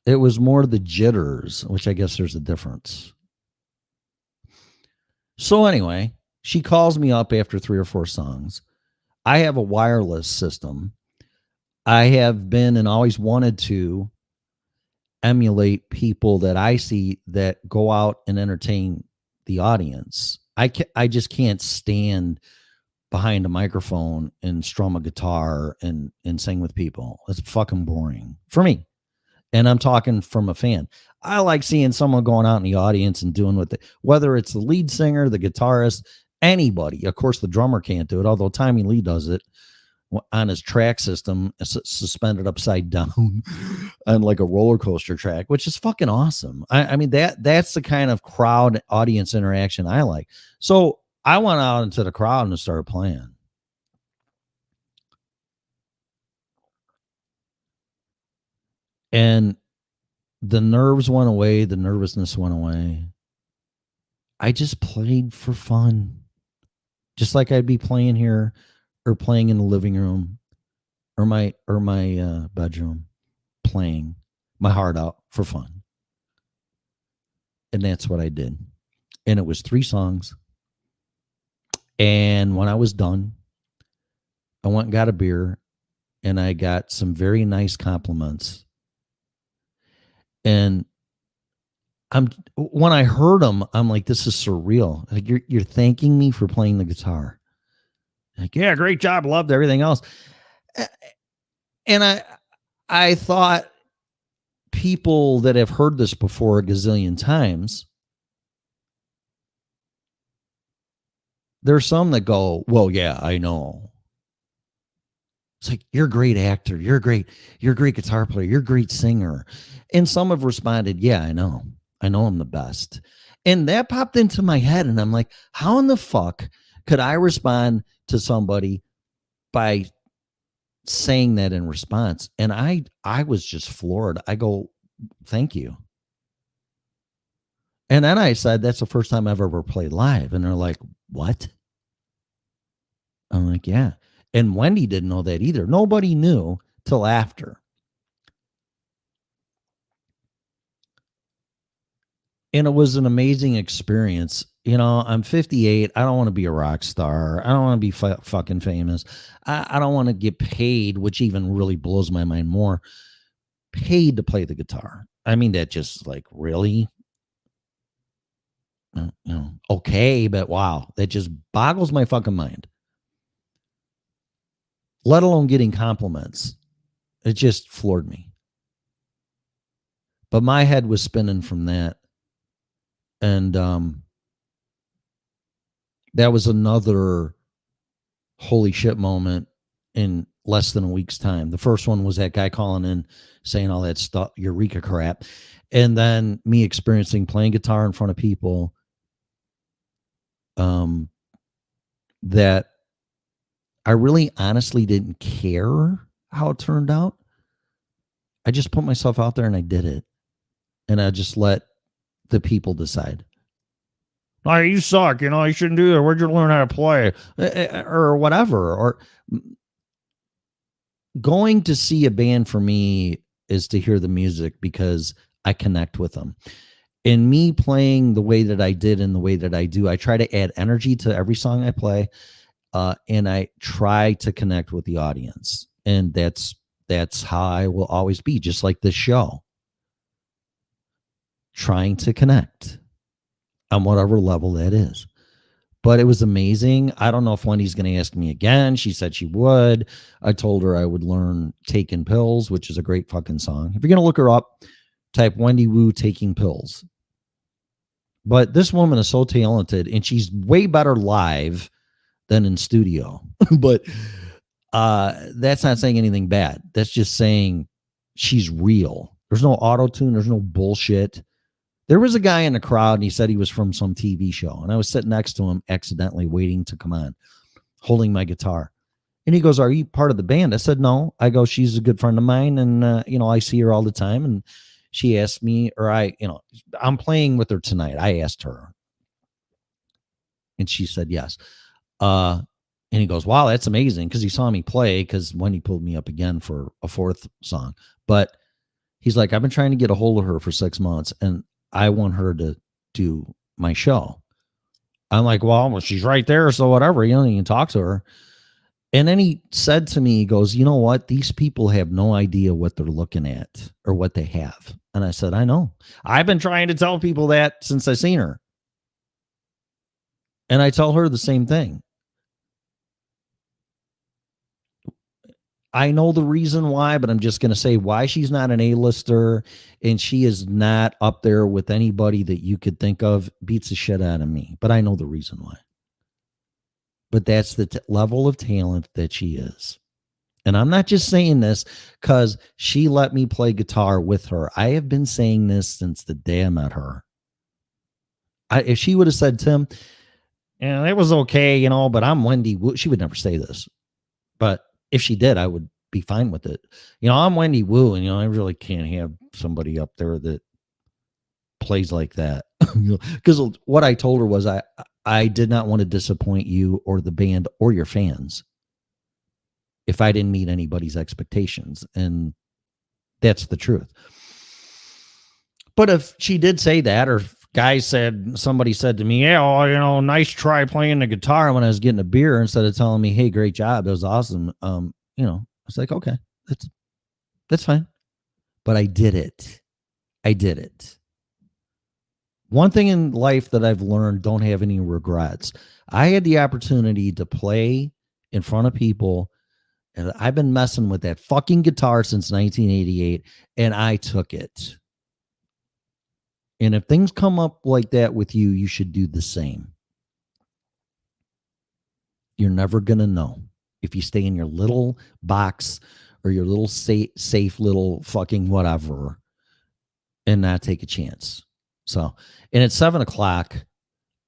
It was more the jitters, which I guess there's a difference. So anyway, she calls me up after 3 or 4 songs. I have a wireless system. I have been and always wanted to emulate people that I see that go out and entertain the audience. I just can't stand behind a microphone and strum a guitar and sing with people. It's fucking boring for me. And I'm talking from a fan. I like seeing someone going out in the audience and doing whether it's the lead singer, the guitarist, anybody. Of course, the drummer can't do it, although Tommy Lee does it on his track system, suspended upside down on like a roller coaster track, which is fucking awesome. I mean, that's the kind of crowd audience interaction I like. So I went out into the crowd and started playing. And the nerves went away. The nervousness went away. I just played for fun. Just like I'd be playing here or playing in the living room or my bedroom, playing my heart out for fun. And that's what I did. And it was 3 songs. And when I was done, I went and got a beer and I got some very nice compliments. And when I heard them, I'm like, this is surreal. Like, you're thanking me for playing the guitar. Like, "Yeah, great job. Loved everything else." And I thought people that have heard this before a gazillion times, there's some that go, "Well, yeah, I know." It's like, "You're a great actor. You're a great guitar player. You're a great singer." And some have responded, "Yeah, I know. I know I'm the best." And that popped into my head. And I'm like, how in the fuck could I respond to somebody by saying that in response? And I was just floored. I go, "Thank you." And then I said, "That's the first time I've ever played live." And they're like, "What?" I'm like, "Yeah." And Wendy didn't know that either. Nobody knew till after. And it was an amazing experience. I'm 58. I don't want to be a rock star. I don't want to be fucking famous. I don't want to get paid, which even really blows my mind more. Paid to play the guitar. I mean, that just like really, okay, but wow, that just boggles my fucking mind. Let alone getting compliments. It just floored me. But my head was spinning from that. And that was another holy shit moment in less than a week's time. The first one was that guy calling in saying all that stuff, Eureka crap. And then me experiencing playing guitar in front of people that I really honestly didn't care how it turned out. I just put myself out there and I did it. And I just let the people decide. Oh, you suck. You shouldn't do that. Where'd you learn how to play? Or whatever. Or going to see a band for me is to hear the music because I connect with them. In me playing the way that I did and the way that I do, I try to add energy to every song I play. And I try to connect with the audience. And that's how I will always be, just like this show. Trying to connect on whatever level that is. But it was amazing. I don't know if Wendy's going to ask me again. She said she would. I told her I would learn Taking Pills, which is a great fucking song. If you're going to look her up, type Wendy Wu Taking Pills. But this woman is so talented, and she's way better live than in studio. But that's not saying anything bad. That's just saying she's real. There's no auto-tune. There's no bullshit. There was a guy in the crowd, and he said he was from some TV show. And I was sitting next to him accidentally waiting to come on, holding my guitar. And he goes, "Are you part of the band?" I said, "No." I go, "She's a good friend of mine. And, I see her all the time." And she asked me, I'm playing with her tonight. I asked her. And she said, yes. And he goes, "Wow, that's amazing." Because he saw me play, because Wendy pulled me up again for a fourth song. But he's like, "I've been trying to get a hold of her for 6 months. And I want her to do my show." I'm like, well, she's right there. So whatever, you can talk to her. And then he said to me, he goes, "You know what? These people have no idea what they're looking at or what they have." And I said, "I know. I've been trying to tell people that since I seen her." And I tell her the same thing. I know the reason why, but I'm just going to say why she's not an A-lister, and she is not up there with anybody that you could think of. Beats the shit out of me, but I know the reason why. But that's the level of talent that she is. And I'm not just saying this because she let me play guitar with her. I have been saying this since the day I met her. If she would have said, "Tim, it was okay, but I'm Wendy Wu," she would never say this. But if she did, I would be fine with it. I'm Wendy Wu, and, I really can't have somebody up there that plays like that. Because what I told her was I did not want to disappoint you or the band or your fans if I didn't meet anybody's expectations. And that's the truth. But if she did say that, or somebody said to me, "Yeah, nice try playing the guitar," when I was getting a beer, instead of telling me, "Hey, great job, it was awesome." It's like, okay, that's fine. But I did it. One thing in life that I've learned, don't have any regrets. I had the opportunity to play in front of people, and I've been messing with that fucking guitar since 1988, and I took it. And if things come up like that with you, you should do the same. You're never going to know if you stay in your little box or your little safe little fucking whatever and not take a chance. So, and it's 7:00.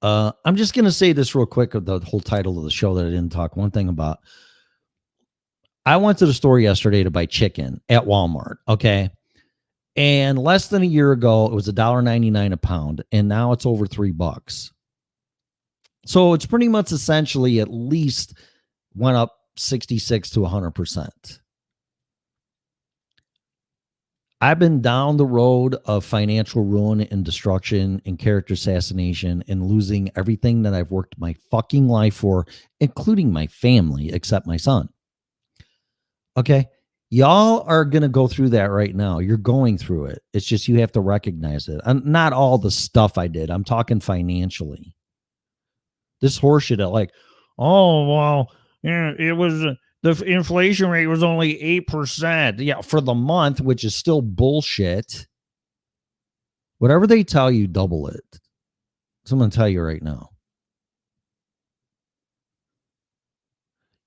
I'm just going to say this real quick of the whole title of the show that I didn't talk one thing about. I went to the store yesterday to buy chicken at Walmart. Okay. And less than a year ago, it was $1.99 a pound. And now it's over $3. So it's pretty much essentially at least went up 66 to 100%. I've been down the road of financial ruin and destruction and character assassination and losing everything that I've worked my fucking life for, including my family, except my son. Okay. Y'all are going to go through that right now. You're going through it. It's just you have to recognize it. Not all the stuff I did. I'm talking financially. This horseshit at like, oh, well, yeah, it was the inflation rate was only 8%. Yeah, for the month, which is still bullshit. Whatever they tell you, double it. So I'm going to tell you right now.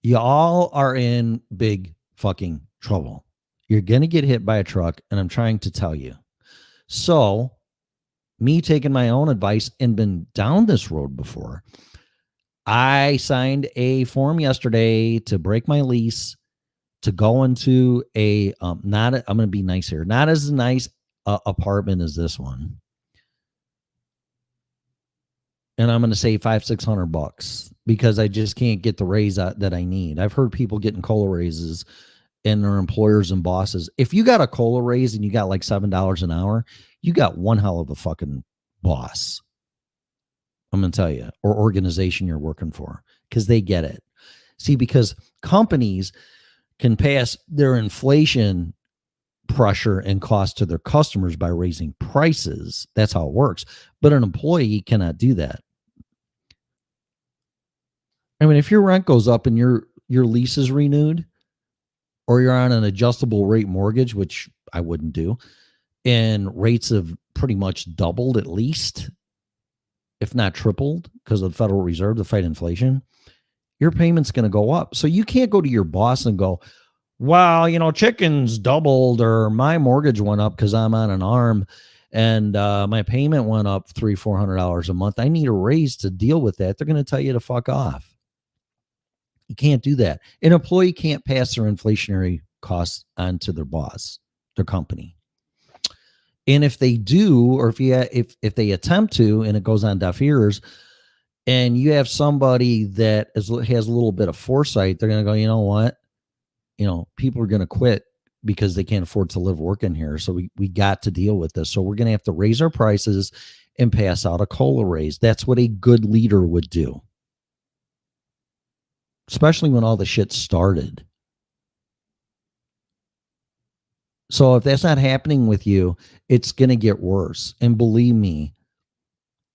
Y'all are in big fucking trouble. You're going to get hit by a truck, and I'm trying to tell you. So, me taking my own advice and been down this road before, I signed a form yesterday to break my lease to go into a I'm going to be nice here, not as nice apartment as this one, and I'm going to save $500-600 because I just can't get the raise that I need. I've heard people getting COLA raises and their employers and bosses. If you got a COLA raise and you got like $7 an hour, you got one hell of a fucking boss. I'm going to tell you, or organization you're working for, because they get it. See, because companies can pass their inflation pressure and cost to their customers by raising prices. That's how it works. But an employee cannot do that. I mean, if your rent goes up and your lease is renewed, or you're on an adjustable rate mortgage, which I wouldn't do, and rates have pretty much doubled at least, if not tripled, because of the Federal Reserve to fight inflation, your payment's going to go up. So you can't go to your boss and go, well, chicken's doubled, or my mortgage went up because I'm on an ARM and my payment went up $300-400 a month. I need a raise to deal with that. They're going to tell you to fuck off. You can't do that. An employee can't pass their inflationary costs onto their boss, their company. And if they do, or if they attempt to, and it goes on deaf ears, and you have somebody that has a little bit of foresight, they're going to go, you know what? People are going to quit because they can't afford to live working here. So we got to deal with this. So we're going to have to raise our prices and pass out a COLA raise. That's what a good leader would do. Especially when all the shit started. So if that's not happening with you, it's going to get worse. And believe me,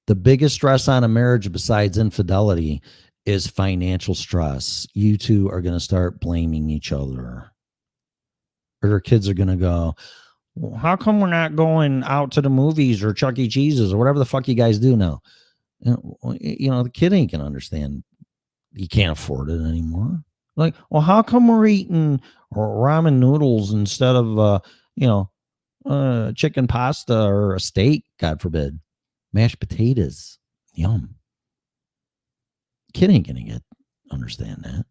the biggest stress on a marriage besides infidelity is financial stress. You two are going to start blaming each other. Or your kids are going to go, well, how come we're not going out to the movies or Chuck E. Cheese's or whatever the fuck you guys do now? The kid ain't going to understand. You can't afford it anymore. Like, well, how come we're eating ramen noodles instead of, chicken pasta or a steak, God forbid, mashed potatoes? Yum. Kid ain't going to understand that.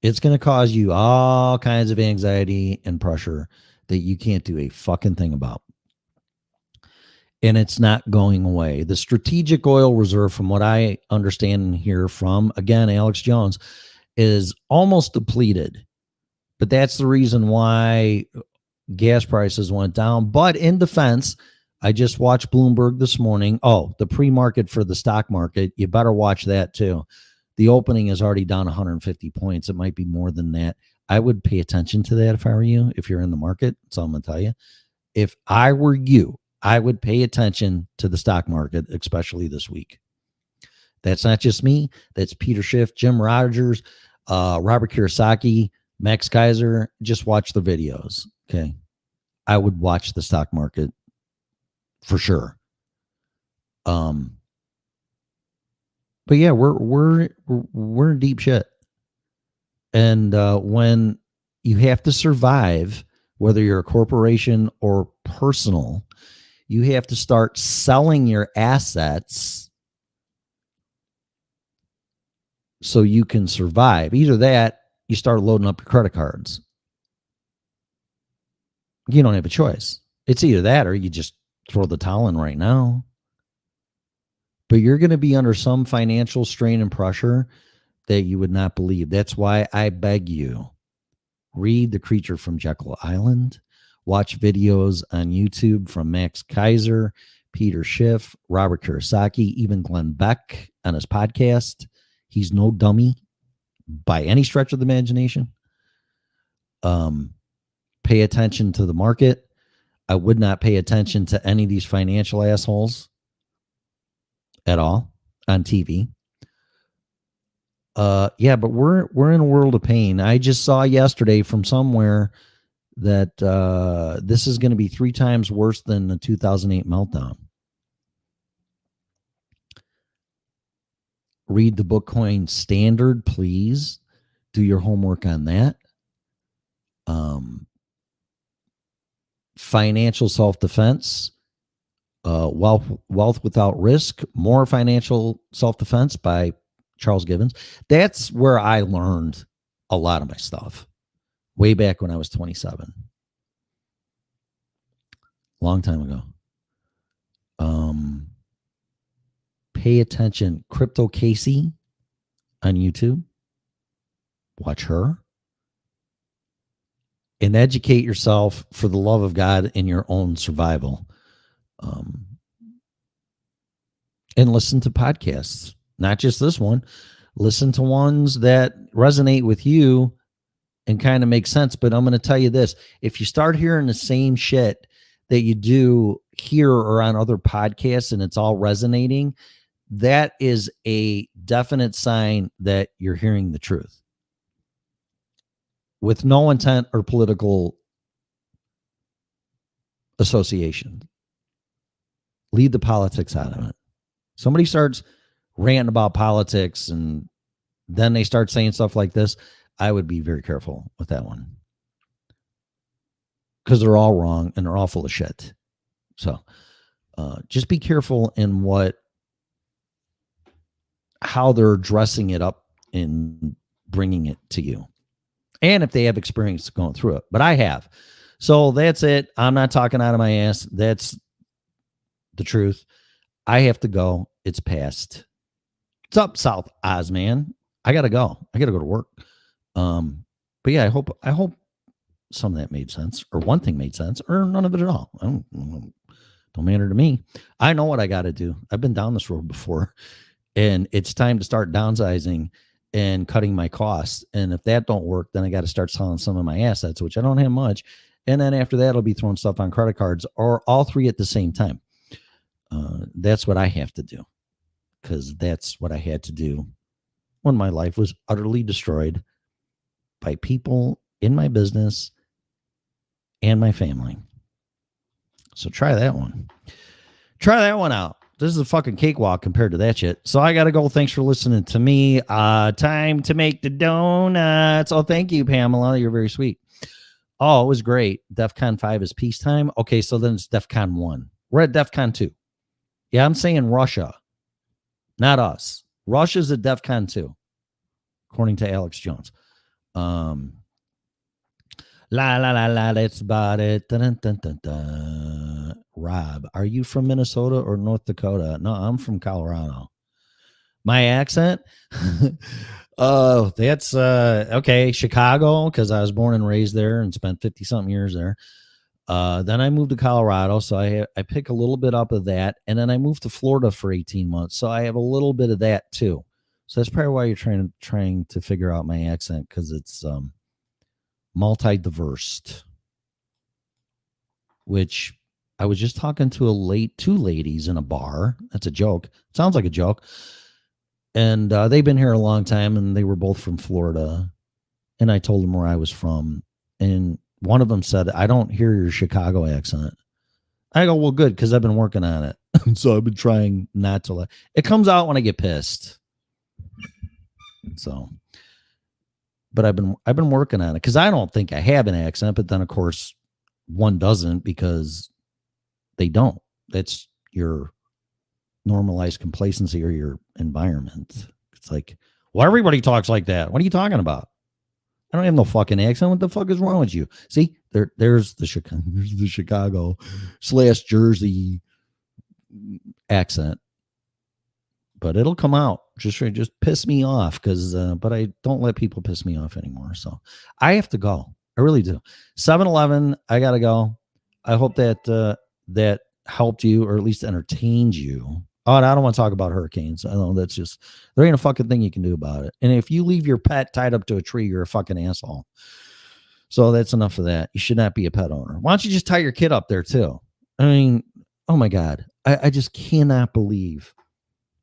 It's going to cause you all kinds of anxiety and pressure that you can't do a fucking thing about. And it's not going away. The strategic oil reserve, from what I understand and hear from, again, Alex Jones, is almost depleted. But that's the reason why gas prices went down. But in defense, I just watched Bloomberg this morning. Oh, the pre-market for the stock market. You better watch that too. The opening is already down 150 points. It might be more than that. I would pay attention to that if I were you, if you're in the market. So I'm going to tell you, if I were you, I would pay attention to the stock market, especially this week. That's not just me. That's Peter Schiff, Jim Rogers, Robert Kiyosaki, Max Kaiser. Just watch the videos. Okay. I would watch the stock market for sure. But yeah, we're in deep shit. And when you have to survive, whether you're a corporation or personal, you have to start selling your assets so you can survive. Either that, you start loading up your credit cards. You don't have a choice. It's either that or you just throw the towel in right now. But you're going to be under some financial strain and pressure that you would not believe. That's why I beg you, Read The Creature from Jekyll Island. Watch videos on YouTube from Max Kaiser, Peter Schiff, Robert Kiyosaki, even Glenn Beck on his podcast. He's no dummy by any stretch of the imagination. Pay attention to the market. I would not pay attention to any of these financial assholes at all on TV. Yeah, but we're in a world of pain. I just saw yesterday from somewhere that this is going to be 3 times worse than the 2008 meltdown. Read the Bitcoin Standard, please. Do your homework on that. Financial self-defense, Wealth Without Risk, More Financial Self-Defense by Charles Gibbons. That's where I learned a lot of my stuff way back when I was 27. Long time ago. Pay attention. Crypto Casey on YouTube. Watch her. And educate yourself for the love of God in your own survival. And listen to podcasts. Not just this one. Listen to ones that resonate with you and kind of make sense. But I'm going to tell you this. If you start hearing the same shit that you do here or on other podcasts and it's all resonating, that is a definite sign that you're hearing the truth. With no intent or political association. Leave the politics out of it. Somebody starts ranting about politics and then they start saying stuff like this, I would be very careful with that one. Because they're all wrong and they're all full of shit. So just be careful in how they're dressing it up and bringing it to you. And if they have experience going through it. But I have. So that's it. I'm not talking out of my ass. That's the truth. I have to go. It's past. It's up South Oz, man. I gotta go. I gotta go to work. But yeah, I hope some of that made sense, or one thing made sense, or none of it at all. Don't matter to me. I know what I got to do. I've been down this road before, and it's time to start downsizing and cutting my costs. And if that don't work, then I got to start selling some of my assets, which I don't have much. And then after that, I'll be throwing stuff on credit cards, or all three at the same time. That's what I have to do, because that's what I had to do when my life was utterly destroyed by people in my business and my family. So try that one. Try that one out. This is a fucking cakewalk compared to that shit. So I got to go. Thanks for listening to me. Time to make the donuts. Oh, thank you, Pamela. You're very sweet. Oh, it was great. DEFCON 5 is peacetime. Okay, so then it's DEFCON 1. We're at DEFCON 2. Yeah, I'm saying Russia, not us. Russia's at DEFCON 2, according to Alex Jones. La la la la, that's about it. Dun, dun, dun, dun. Rob, are you from Minnesota or North Dakota? No, I'm from Colorado. My accent? Oh, that's okay. Chicago, because I was born and raised there and spent 50-something years there. Then I moved to Colorado, so I pick a little bit up of that. And then I moved to Florida for 18 months, so I have a little bit of that too. So that's probably why you're trying to figure out my accent, because it's multi-diverse. Which I was just talking to two ladies in a bar. That's a joke. Sounds like a joke. And they've been here a long time, and they were both from Florida. And I told them where I was from. And one of them said, I don't hear your Chicago accent. I go, well, good, because I've been working on it. So I've been trying not to let it comes out when I get pissed. So, but I've been working on it, because I don't think I have an accent, but then of course one doesn't, because they don't. That's your normalized complacency or your environment. It's like, well, everybody talks like that. What are you talking about? I don't have no fucking accent. What the fuck is wrong with you? See, there's the Chicago / Jersey accent, but it'll come out. Just piss me off, because but I don't let people piss me off anymore. So I have to go. I really do. 7-Eleven, I gotta go. I hope that that helped you, or at least entertained you. Oh, and I don't want to talk about hurricanes. I know that's just, there ain't a fucking thing you can do about it. And if you leave your pet tied up to a tree, you're a fucking asshole. So that's enough of that. You should not be a pet owner. Why don't you just tie your kid up there too? I mean, oh my God. I just cannot believe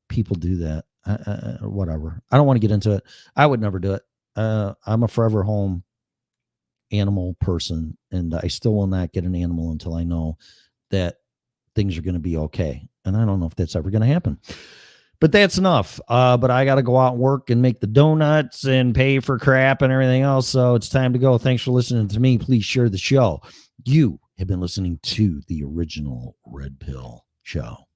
people do that. Whatever. I don't want to get into it. I would never do it. I'm a forever home animal person, and I still will not get an animal until I know that things are going to be okay. And I don't know if that's ever going to happen. But that's enough. But I got to go out and work and make the donuts and pay for crap and everything else. So it's time to go. Thanks for listening to me. Please share the show. You have been listening to the original Red Pill Show.